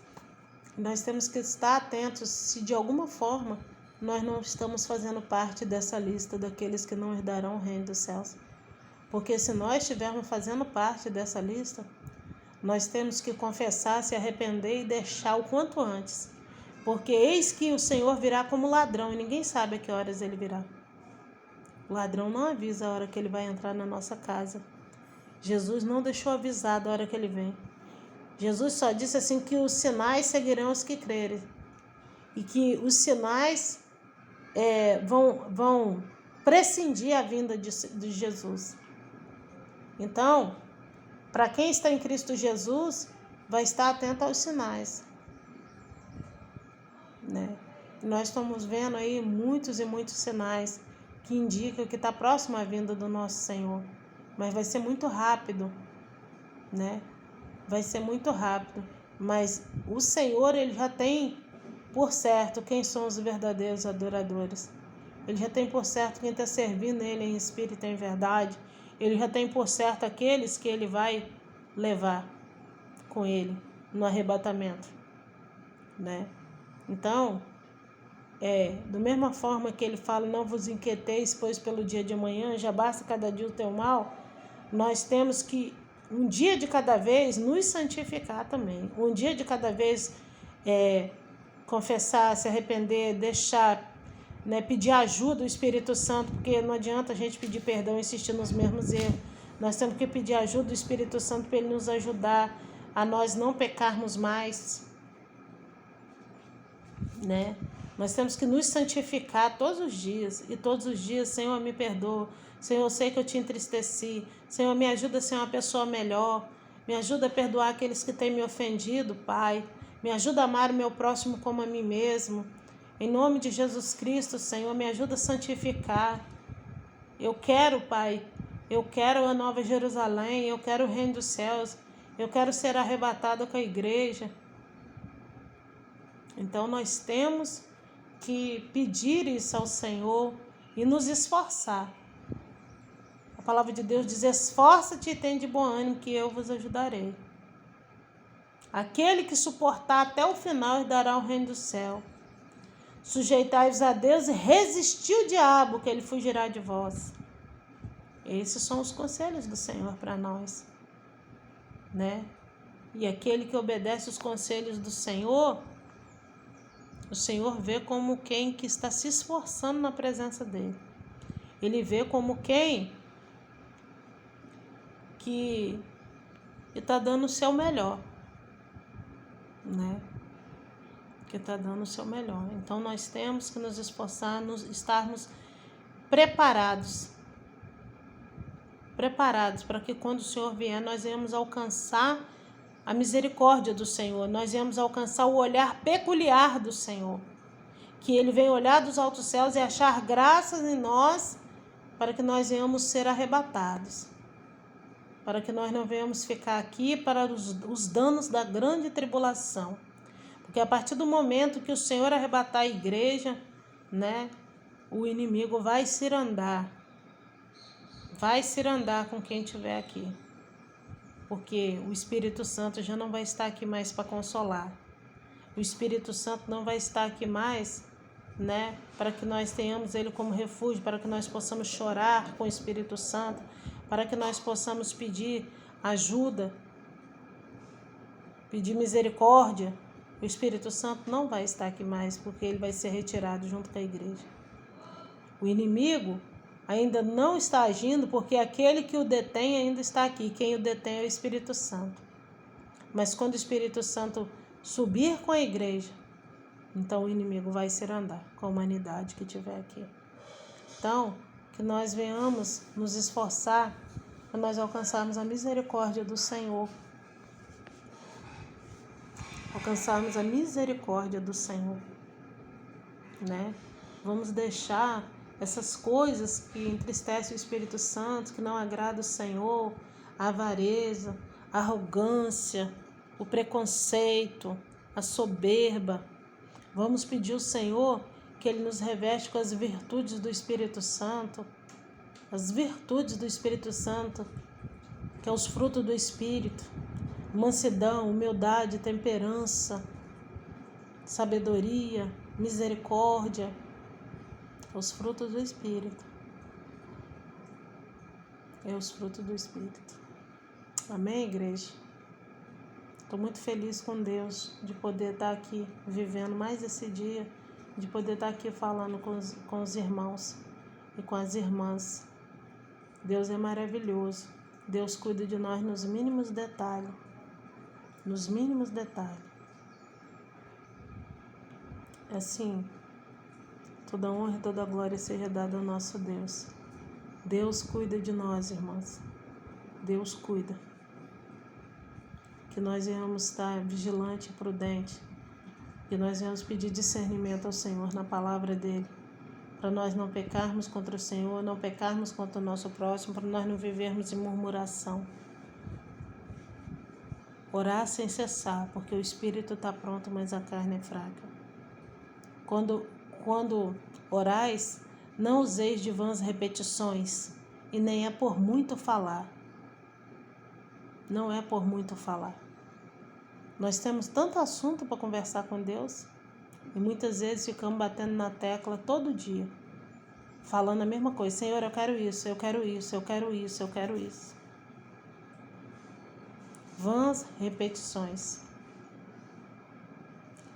Nós temos que estar atentos se de alguma forma nós não estamos fazendo parte dessa lista daqueles que não herdarão o reino dos céus. Porque se nós estivermos fazendo parte dessa lista, nós temos que confessar, se arrepender e deixar o quanto antes. Porque eis que o Senhor virá como ladrão e ninguém sabe a que horas ele virá. O ladrão não avisa a hora que ele vai entrar na nossa casa. Jesus não deixou avisado a hora que ele vem. Jesus só disse assim que os sinais seguirão os que crerem. E que os sinais vão prescindir a vinda de Jesus. Então, para quem está em Cristo Jesus, vai estar atento aos sinais, né? Nós estamos vendo aí muitos e muitos sinais que indicam que está próximo à vinda do nosso Senhor. Mas vai ser muito rápido, né? Vai ser muito rápido. Mas o Senhor, ele já tem por certo quem são os verdadeiros adoradores. Ele já tem por certo quem está servindo ele em espírito e em verdade. Ele já tem por certo aqueles que ele vai levar com ele no arrebatamento, né? Então, da mesma forma que ele fala, não vos inquieteis, pois pelo dia de amanhã já basta cada dia o teu mal, nós temos que, um dia de cada vez, nos santificar também. Um dia de cada vez confessar, se arrepender, deixar, né, pedir ajuda do Espírito Santo, porque não adianta a gente pedir perdão e insistir nos mesmos erros. Nós temos que pedir ajuda do Espírito Santo para ele nos ajudar a nós não pecarmos mais, né? Nós temos que nos santificar todos os dias. E todos os dias, Senhor, me perdoa. Senhor, eu sei que eu te entristeci. Senhor, me ajuda a ser uma pessoa melhor. Me ajuda a perdoar aqueles que têm me ofendido, Pai. Me ajuda a amar o meu próximo como a mim mesmo. Em nome de Jesus Cristo, Senhor, me ajuda a santificar. Eu quero, Pai, eu quero a Nova Jerusalém, eu quero o reino dos céus. Eu quero ser arrebatado com a igreja. Então, nós temos que pedir isso ao Senhor e nos esforçar. A palavra de Deus diz, esforça-te e tem de bom ânimo que eu vos ajudarei. Aquele que suportar até o final herdará o reino do céu. Sujeitai-vos a Deus e resisti o diabo, que ele fugirá de vós. Esses são os conselhos do Senhor para nós, né? E aquele que obedece os conselhos do Senhor, o Senhor vê como quem que está se esforçando na presença dele. Ele vê como quem que está dando o seu melhor, né? Que está dando o seu melhor. Então nós temos que nos esforçar, estarmos preparados para que quando o Senhor vier nós venhamos alcançar a misericórdia do Senhor, nós venhamos alcançar o olhar peculiar do Senhor, que Ele vem olhar dos altos céus e achar graças em nós, para que nós venhamos ser arrebatados, para que nós não venhamos ficar aqui para os danos da grande tribulação. Porque a partir do momento que o Senhor arrebatar a igreja, né, o inimigo vai cirandar com quem estiver aqui. Porque o Espírito Santo já não vai estar aqui mais para consolar. O Espírito Santo não vai estar aqui mais, né, para que nós tenhamos ele como refúgio, para que nós possamos chorar com o Espírito Santo, para que nós possamos pedir ajuda, pedir misericórdia. O Espírito Santo não vai estar aqui mais, porque ele vai ser retirado junto com a igreja. O inimigo ainda não está agindo, porque aquele que o detém ainda está aqui. Quem o detém é o Espírito Santo. Mas quando o Espírito Santo subir com a igreja, então o inimigo vai cirandar com a humanidade que estiver aqui. Então, que nós venhamos nos esforçar para nós alcançarmos a misericórdia do Senhor. Alcançarmos a misericórdia do Senhor, né? Vamos deixar essas coisas que entristecem o Espírito Santo, que não agradam o Senhor, a avareza, a arrogância, o preconceito, a soberba. Vamos pedir ao Senhor que Ele nos reveste com as virtudes do Espírito Santo, as virtudes do Espírito Santo, que é os frutos do Espírito: mansidão, humildade, temperança, sabedoria, misericórdia, os frutos do Espírito. É os frutos do Espírito. Amém, igreja? Estou muito feliz com Deus de poder estar aqui vivendo mais esse dia, de poder estar aqui falando com os irmãos e com as irmãs. Deus é maravilhoso. Deus cuida de nós nos mínimos detalhes. Nos mínimos detalhes. Assim, toda honra e toda glória seja dada ao nosso Deus. Deus cuida de nós, irmãs. Deus cuida. Que nós venhamos estar vigilante e prudente. Que nós venhamos pedir discernimento ao Senhor na palavra dele. Para nós não pecarmos contra o Senhor, não pecarmos contra o nosso próximo, para nós não vivermos em murmuração. Orar sem cessar, porque o espírito está pronto, mas a carne é fraca. Quando orais, não useis de vãs repetições, e nem é por muito falar. Não é por muito falar. Nós temos tanto assunto para conversar com Deus, e muitas vezes ficamos batendo na tecla todo dia, falando a mesma coisa: Senhor, eu quero isso, eu quero isso, eu quero isso, eu quero isso. Vãs repetições.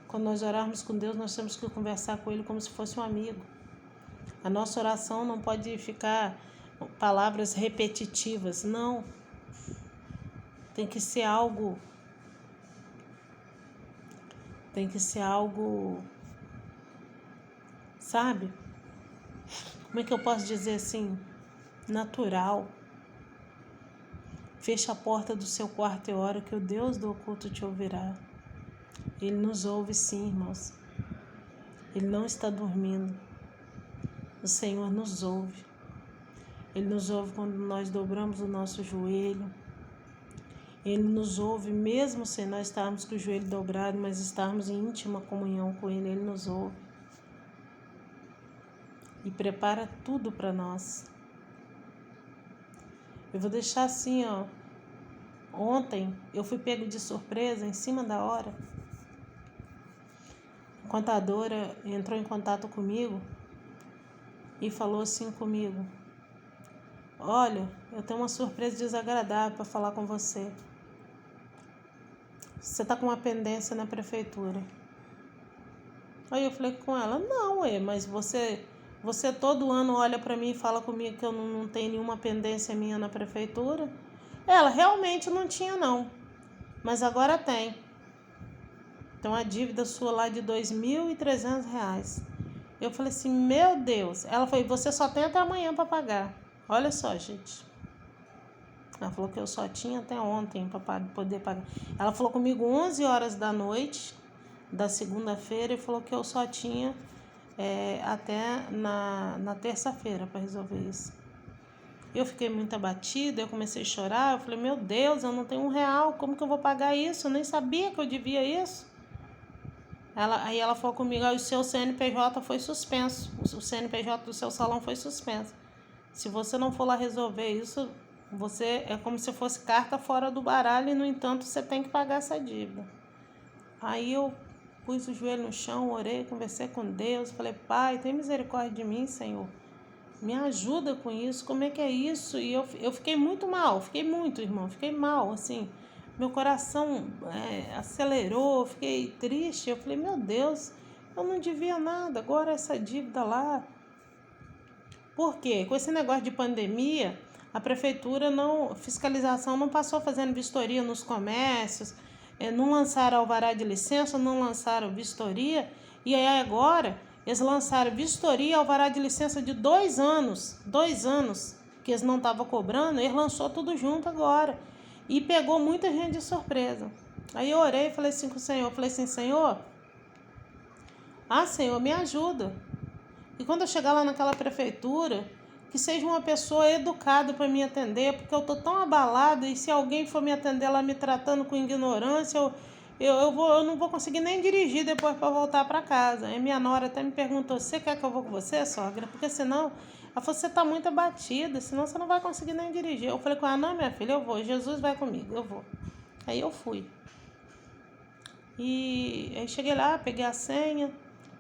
Quando nós orarmos com Deus, nós temos que conversar com Ele como se fosse um amigo. A nossa oração não pode ficar palavras repetitivas, não. Tem que ser algo, sabe? Como é que eu posso dizer assim? Natural. Feche a porta do seu quarto e ora, que o Deus do oculto te ouvirá. Ele nos ouve sim, irmãos. Ele não está dormindo. O Senhor nos ouve. Ele nos ouve quando nós dobramos o nosso joelho. Ele nos ouve mesmo sem nós estarmos com o joelho dobrado, mas estarmos em íntima comunhão com Ele. Ele nos ouve. E prepara tudo para nós. Eu vou deixar assim, Ontem eu fui pego de surpresa, em cima da hora. A contadora entrou em contato comigo e falou assim comigo: olha, eu tenho uma surpresa desagradável para falar com você. Você está com uma pendência na prefeitura. Aí eu falei com ela: não, mas você todo ano olha para mim e fala comigo que eu não tenho nenhuma pendência minha na prefeitura. Ela: realmente não tinha não, mas agora tem. Tem uma dívida sua lá de R$ 2.300. Eu falei assim: meu Deus. Ela falou: você só tem até amanhã para pagar. Olha só, gente. Ela falou que eu só tinha até ontem para poder pagar. Ela falou comigo 11 horas da noite da segunda-feira e falou que eu só tinha até na terça-feira para resolver isso. Eu fiquei muito abatida, eu comecei a chorar. Eu falei: meu Deus, eu não tenho R$1, como que eu vou pagar isso? Eu nem sabia que eu devia isso. Aí ela falou comigo: o seu CNPJ foi suspenso, o CNPJ do seu salão foi suspenso. Se você não for lá resolver isso, você é como se fosse carta fora do baralho e, no entanto, você tem que pagar essa dívida. Aí eu pus o joelho no chão, orei, conversei com Deus, falei: pai, tem misericórdia de mim, Senhor. Me ajuda com isso, como é que é isso? E eu fiquei muito mal, fiquei mal, assim. Meu coração acelerou, fiquei triste. Eu falei: meu Deus, eu não devia nada, agora essa dívida lá. Por quê? Com esse negócio de pandemia, a prefeitura fiscalização não passou fazendo vistoria nos comércios, não lançaram alvará de licença, não lançaram vistoria, e aí agora eles lançaram vistoria e alvará de licença de 2 anos, que eles não estavam cobrando, eles lançou tudo junto agora. E pegou muita gente de surpresa. Aí eu orei e falei assim com o Senhor, Senhor, Senhor, me ajuda. E quando eu chegar lá naquela prefeitura, que seja uma pessoa educada para me atender, porque eu estou tão abalada e se alguém for me atender lá me tratando com ignorância, eu não vou conseguir nem dirigir depois para voltar para casa. Aí minha nora até me perguntou: você quer que eu vou com você, sogra? Porque senão, ela falou: você está muito abatida, senão você não vai conseguir nem dirigir. Eu falei com ela: não, minha filha, eu vou, Jesus vai comigo, eu vou. Aí eu fui. E aí cheguei lá, peguei a senha.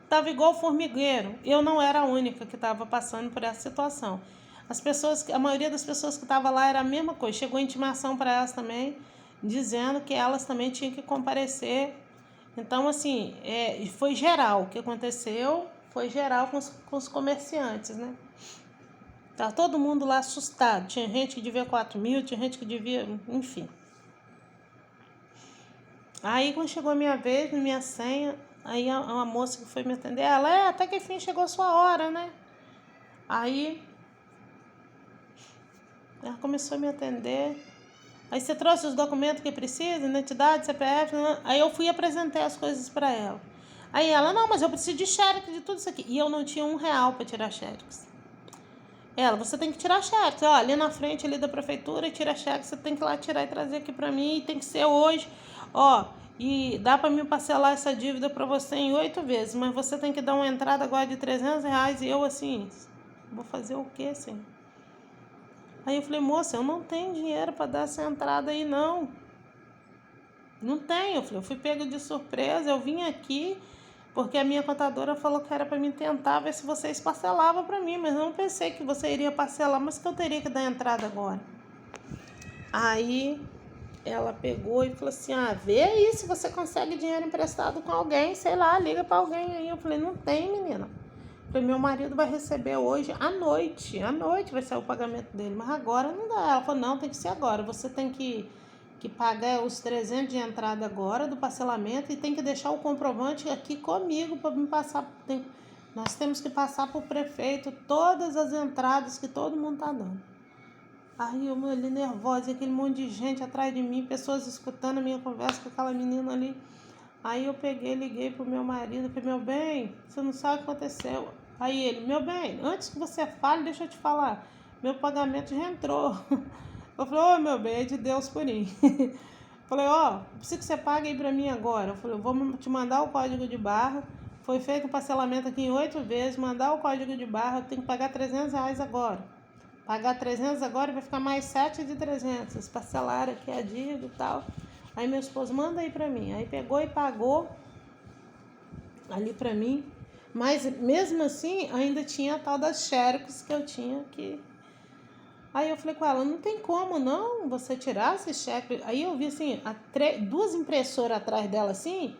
Estava igual formigueiro. Eu não era a única que estava passando por essa situação. A maioria das pessoas que estavam lá era a mesma coisa. Chegou intimação para elas também, dizendo que elas também tinham que comparecer. Então, assim, foi geral. O que aconteceu foi geral com os comerciantes, né? Tá todo mundo lá assustado. Tinha gente que devia 4.000, tinha gente que devia, enfim. Aí, quando chegou a minha vez, minha senha, aí uma moça que foi me atender, ela: até que enfim chegou a sua hora, né? Aí ela começou a me atender. Aí: você trouxe os documentos que precisa, identidade, CPF, né? Aí eu fui e apresentei as coisas para ela. Aí ela: não, mas eu preciso de xerox de tudo isso aqui. E eu não tinha R$1 para tirar xerox. Ela: você tem que tirar xerox. Ó, ali na frente ali da prefeitura, tira xerox, você tem que ir lá tirar e trazer aqui para mim, e tem que ser hoje. Ó, e dá para mim parcelar essa dívida para você em 8 vezes, mas você tem que dar uma entrada agora de R$300. E eu assim: vou fazer o quê, Senhor? Aí eu falei: moça, eu não tenho dinheiro para dar essa entrada aí, não. Não tenho. Eu fui pego de surpresa, eu vim aqui porque a minha contadora falou que era para mim tentar ver se vocês parcelavam para mim, mas eu não pensei que você iria parcelar, mas que eu teria que dar entrada agora. Aí ela pegou e falou assim: vê aí se você consegue dinheiro emprestado com alguém, sei lá, liga para alguém aí. Eu falei: não tem, menina. Eu falei: meu marido vai receber hoje à noite vai ser o pagamento dele, mas agora não dá. Ela falou: não, tem que ser agora, você tem que pagar os 300 de entrada agora do parcelamento e tem que deixar o comprovante aqui comigo para me passar. Nós temos que passar para o prefeito todas as entradas que todo mundo está dando. Aí eu ali nervosa, aquele monte de gente atrás de mim, pessoas escutando a minha conversa com aquela menina ali. Aí eu liguei pro meu marido, falei: meu bem, você não sabe o que aconteceu. Aí ele: meu bem, antes que você fale, deixa eu te falar, meu pagamento já entrou. Eu falei: meu bem, é de Deus por mim. Falei: preciso que você pague aí pra mim agora. Eu falei: eu vou te mandar o código de barra. Foi feito o parcelamento aqui em 8 vezes, mandar o código de barra, eu tenho que pagar R$300 agora. Pagar 300 agora vai ficar mais 7 de 300. Eles parcelaram aqui a dívida e tal. Aí meu esposo, manda aí pra mim. Aí pegou e pagou ali pra mim. Mas mesmo assim, ainda tinha a tal das xerox que eu tinha que... Aí eu falei com ela, não tem como não você tirar esse cheque. Aí eu vi assim, duas impressoras atrás dela assim,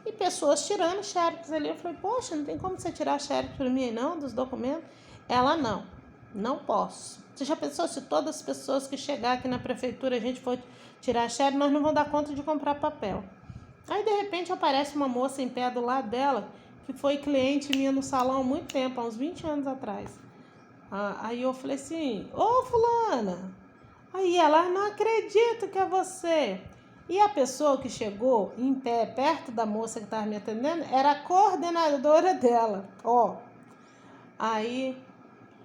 e pessoas tirando xerox ali. Eu falei, poxa, não tem como você tirar xerox para mim não, dos documentos? Ela, não posso. Você já pensou se todas as pessoas que chegar aqui na prefeitura a gente for tirar xerox, nós não vamos dar conta de comprar papel. Aí de repente aparece uma moça em pé do lado dela, que foi cliente minha no salão há muito tempo, há uns 20 anos atrás. Aí eu falei assim, ô fulana, aí ela, não acredito que é você. E a pessoa que chegou em pé, perto da moça que estava me atendendo, era a coordenadora dela, ó. Aí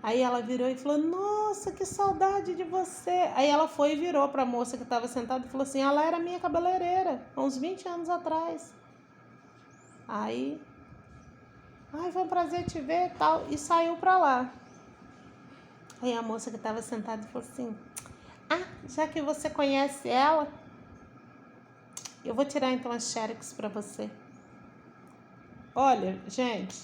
ela virou e falou, nossa, que saudade de você. Aí ela foi e virou para a moça que estava sentada e falou assim, ela era minha cabeleireira, há uns 20 anos atrás. Aí, foi um prazer te ver e tal, e saiu para lá. Aí a moça que estava sentada falou assim, já que você conhece ela, eu vou tirar então as xerox para você. Olha, gente,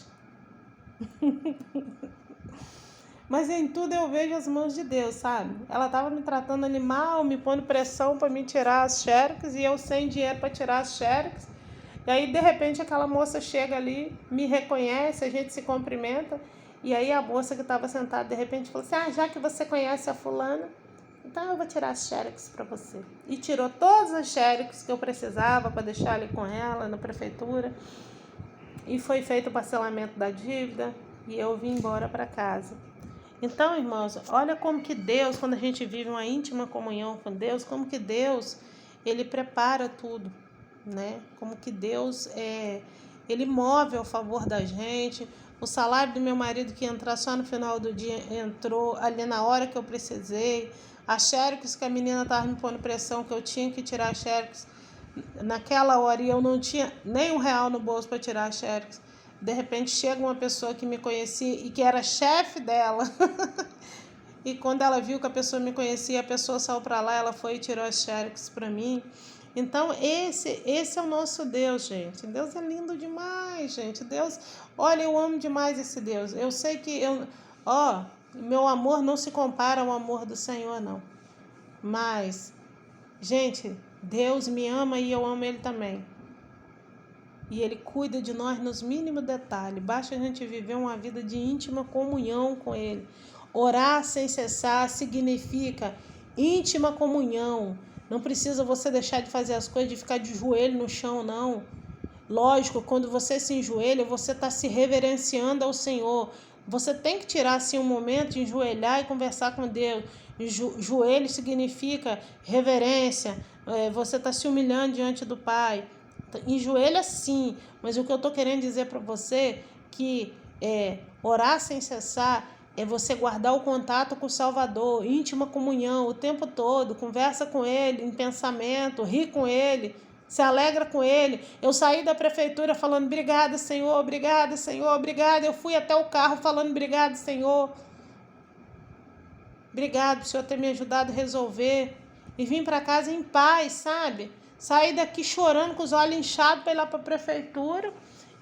mas em tudo eu vejo as mãos de Deus, sabe? Ela estava me tratando animal, me pondo pressão para me tirar as xerox e eu sem dinheiro para tirar as xerox. E aí, de repente, aquela moça chega ali, me reconhece, a gente se cumprimenta. E aí a moça que estava sentada, de repente, falou assim, já que você conhece a fulana, então eu vou tirar as xerox para você. E tirou todas as xerox que eu precisava para deixar ali com ela na prefeitura. E foi feito o parcelamento da dívida e eu vim embora para casa. Então, irmãos, olha como que Deus, quando a gente vive uma íntima comunhão com Deus, como que Deus, Ele prepara tudo, né? Como que Deus, Ele move ao favor da gente. O salário do meu marido que ia entrar só no final do dia, entrou ali na hora que eu precisei. A xerox que a menina estava me pondo pressão, que eu tinha que tirar a xerox naquela hora e eu não tinha nem R$1 no bolso para tirar a xerox. De repente chega uma pessoa que me conhecia e que era chefe dela. E quando ela viu que a pessoa me conhecia, a pessoa saiu para lá, ela foi e tirou as xerox para mim. Então, esse é o nosso Deus, gente. Deus é lindo demais, gente. Deus, olha, eu amo demais esse Deus. Eu sei que meu amor não se compara ao amor do Senhor, não. Mas, gente, Deus me ama e eu amo Ele também. E Ele cuida de nós nos mínimos detalhes. Basta a gente viver uma vida de íntima comunhão com Ele. Orar sem cessar significa íntima comunhão. Não precisa você deixar de fazer as coisas, de ficar de joelho no chão, não. Lógico, quando você se enjoelha, você está se reverenciando ao Senhor. Você tem que tirar assim um momento de enjoelhar e conversar com Deus. Joelho significa reverência. Você está se humilhando diante do Pai. Enjoelha sim, mas o que eu estou querendo dizer para você que orar sem cessar é você guardar o contato com o Salvador, íntima comunhão o tempo todo, conversa com Ele em pensamento, ri com Ele, se alegra com Ele. Eu saí da prefeitura falando obrigada, Senhor, obrigada, Senhor, obrigada. Eu fui até o carro falando obrigado, Senhor. Obrigado por o Senhor ter me ajudado a resolver. E vim para casa em paz, sabe? Saí daqui chorando, com os olhos inchados para ir lá para a prefeitura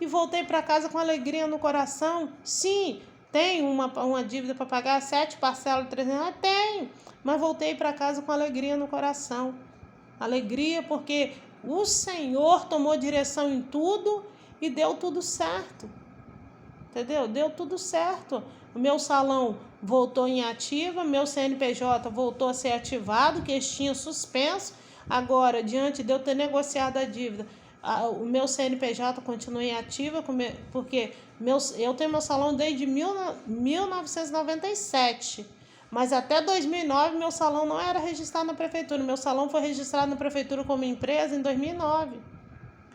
e voltei para casa com alegria no coração. Sim, tem uma dívida para pagar, 7 parcelas de 300, tem, mas voltei para casa com alegria no coração. Alegria porque o Senhor tomou direção em tudo e deu tudo certo. Entendeu? Deu tudo certo. O meu salão voltou em ativa, meu CNPJ voltou a ser ativado, que eles tinham suspenso. Agora, diante de eu ter negociado a dívida, o meu CNPJ continua em ativa, porque eu tenho meu salão desde 1997, mas até 2009 meu salão não era registrado na prefeitura. Meu salão foi registrado na prefeitura como empresa em 2009.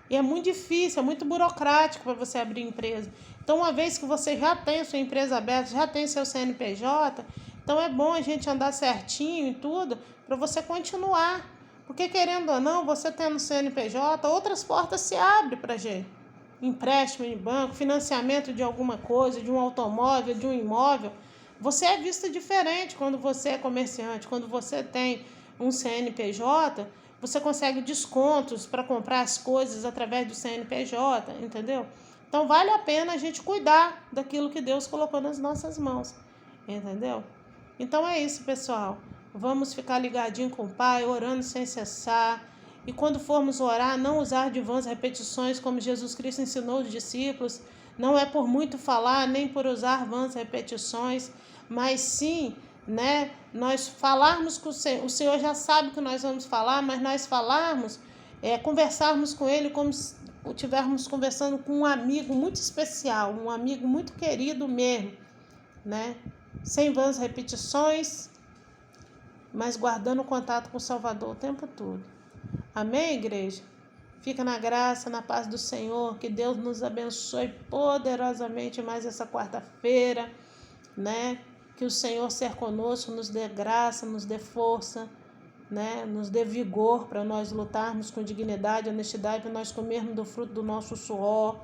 E é muito difícil, é muito burocrático para você abrir empresa. Então, uma vez que você já tem a sua empresa aberta, já tem seu CNPJ, então é bom a gente andar certinho e tudo para você continuar. Porque, querendo ou não, você tendo CNPJ, outras portas se abrem para a gente. Empréstimo em banco, financiamento de alguma coisa, de um automóvel, de um imóvel. Você é visto diferente quando você é comerciante, quando você tem um CNPJ, você consegue descontos para comprar as coisas através do CNPJ, entendeu? Então vale a pena a gente cuidar daquilo que Deus colocou nas nossas mãos, entendeu? Então é isso, pessoal. Vamos ficar ligadinho com o Pai, orando sem cessar. E quando formos orar, não usar de vãs repetições, como Jesus Cristo ensinou os discípulos. Não é por muito falar, nem por usar vãs repetições, mas sim, né, nós falarmos com o Senhor já sabe que nós vamos falar, mas nós falarmos, conversarmos com Ele como se estivermos conversando com um amigo muito especial, um amigo muito querido mesmo, né? Sem vãs repetições, mas guardando contato com o Salvador o tempo todo. Amém, igreja? Fica na graça, na paz do Senhor, que Deus nos abençoe poderosamente mais essa quarta-feira, né? Que o Senhor ser conosco nos dê graça, nos dê força, né? Nos dê vigor para nós lutarmos com dignidade, honestidade, para nós comermos do fruto do nosso suor,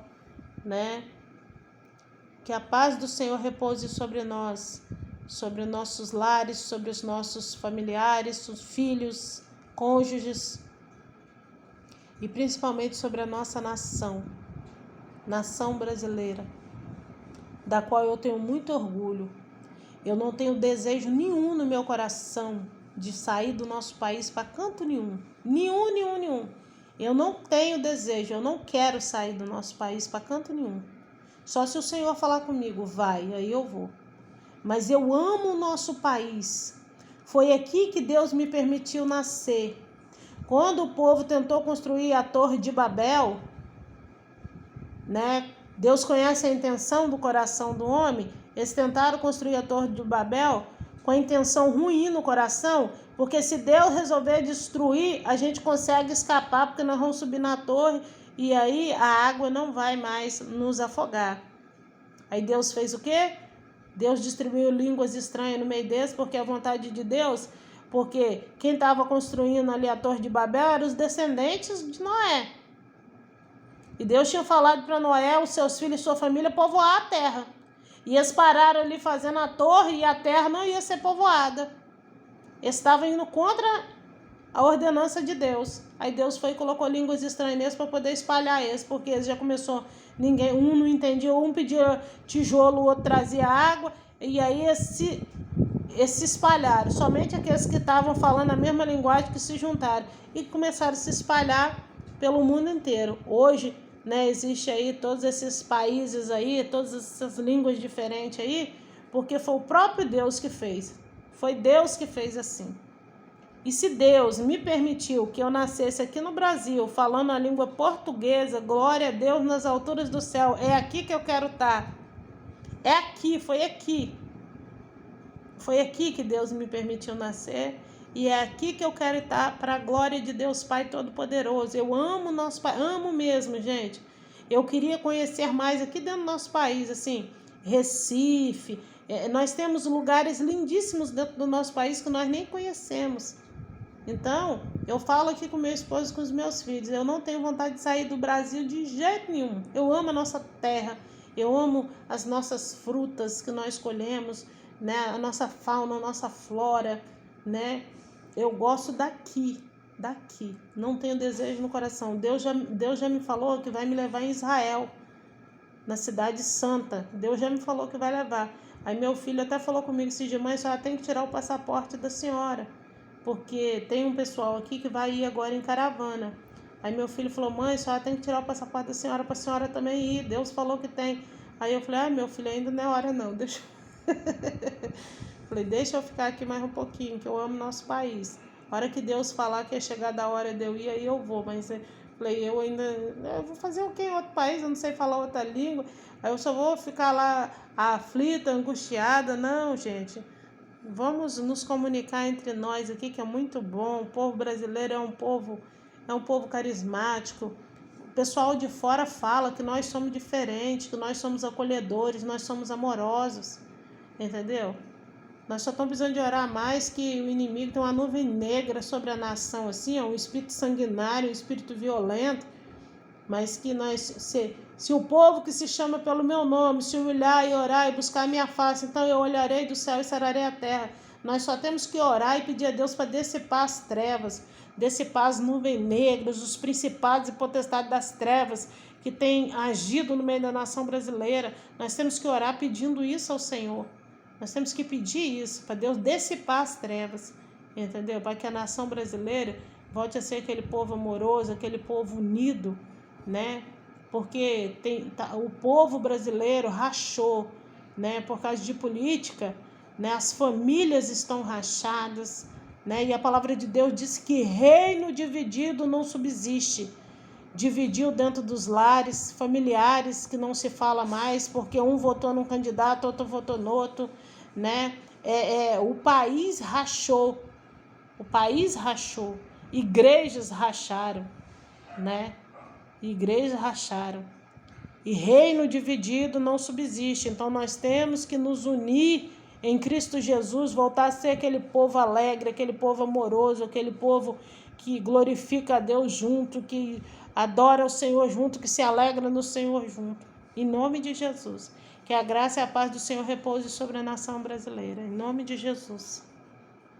né? Que a paz do Senhor repouse sobre nós, sobre nossos lares, sobre os nossos familiares, os filhos, cônjuges e principalmente sobre a nossa nação brasileira, da qual eu tenho muito orgulho. Eu não tenho desejo nenhum no meu coração de sair do nosso país para canto nenhum. Nenhum. Eu não tenho desejo, eu não quero sair do nosso país para canto nenhum. Só se o Senhor falar comigo, vai, aí eu vou. Mas eu amo o nosso país. Foi aqui que Deus me permitiu nascer. Quando o povo tentou construir a Torre de Babel, né? Deus conhece a intenção do coração do homem. Eles tentaram construir a Torre de Babel com a intenção ruim no coração, porque se Deus resolver destruir, a gente consegue escapar, porque nós vamos subir na torre e aí a água não vai mais nos afogar. Aí Deus fez o quê? Deus distribuiu línguas estranhas no meio deles, porque a vontade de Deus, porque quem estava construindo ali a Torre de Babel eram os descendentes de Noé. E Deus tinha falado para Noé, os seus filhos e sua família povoar a terra. E eles pararam ali fazendo a torre e a terra não ia ser povoada. Eles estavam indo contra a ordenança de Deus. Aí Deus foi e colocou línguas estranhas neles para poder espalhar eles, porque eles já começou, um não entendia, um pedia tijolo, o outro trazia água, e aí eles se espalharam. Somente aqueles que estavam falando a mesma linguagem que se juntaram e começaram a se espalhar pelo mundo inteiro. Hoje, né, existe aí todos esses países aí, todas essas línguas diferentes aí, porque foi o próprio Deus que fez. Foi Deus que fez assim. E se Deus me permitiu que eu nascesse aqui no Brasil, falando a língua portuguesa, glória a Deus nas alturas do céu, é aqui que eu quero estar. É aqui, foi aqui. Foi aqui que Deus me permitiu nascer. E é aqui que eu quero estar para a glória de Deus Pai Todo-Poderoso. Eu amo o nosso Pai, amo mesmo, gente. Eu queria conhecer mais aqui dentro do nosso país, assim, Recife. Nós temos lugares lindíssimos dentro do nosso país que nós nem conhecemos. Então, eu falo aqui com meu esposo e com os meus filhos. Eu não tenho vontade de sair do Brasil de jeito nenhum. Eu amo a nossa terra. Eu amo as nossas frutas que nós colhemos, né? A nossa fauna, a nossa flora, né? Eu gosto daqui. Não tenho desejo no coração. Deus já me falou que vai me levar em Israel, na cidade santa. Deus já me falou que vai levar. Aí meu filho até falou comigo esse dia, mãe, a senhora tem que tirar o passaporte da senhora, porque tem um pessoal aqui que vai ir agora em caravana. Aí meu filho falou, mãe, a senhora tem que tirar o passaporte da senhora para a senhora também ir. Deus falou que tem. Aí eu falei, meu filho, ainda não é hora não, deixa falei, deixa eu ficar aqui mais um pouquinho, que eu amo nosso país. A hora que Deus falar que é chegada a hora de eu ir, aí eu vou. Mas falei, eu vou fazer o quê em outro país? Eu não sei falar outra língua. Aí eu só vou ficar lá aflita, angustiada. Não, gente. Vamos nos comunicar entre nós aqui, que é muito bom. O povo brasileiro é um povo carismático. O pessoal de fora fala que nós somos diferentes, que nós somos acolhedores, nós somos amorosos. Entendeu? Nós só estamos precisando de orar mais, que o inimigo tem uma nuvem negra sobre a nação, assim, um espírito sanguinário, um espírito violento, mas que nós, Se o povo que se chama pelo meu nome se humilhar e orar e buscar a minha face, então eu olharei do céu e sararei a terra. Nós só temos que orar e pedir a Deus para dissipar as trevas, dissipar as nuvens negras, os principados e potestades das trevas que têm agido no meio da nação brasileira. Nós temos que orar pedindo isso ao Senhor. Nós temos que pedir isso, para Deus dissipar as trevas, entendeu? Para que a nação brasileira volte a ser aquele povo amoroso, aquele povo unido, né? Porque o povo brasileiro rachou, né? Por causa de política, né? As famílias estão rachadas, né? E a palavra de Deus diz que reino dividido não subsiste. Dividiu dentro dos lares, familiares que não se fala mais, porque um votou num candidato, outro votou no outro, né? O país rachou, igrejas racharam, né? Igrejas racharam. E reino dividido não subsiste. Então nós temos que nos unir em Cristo Jesus, voltar a ser aquele povo alegre, aquele povo amoroso, aquele povo que glorifica a Deus junto, que adora o Senhor junto, que se alegra no Senhor junto. Em nome de Jesus. Que a graça e a paz do Senhor repouse sobre a nação brasileira. Em nome de Jesus.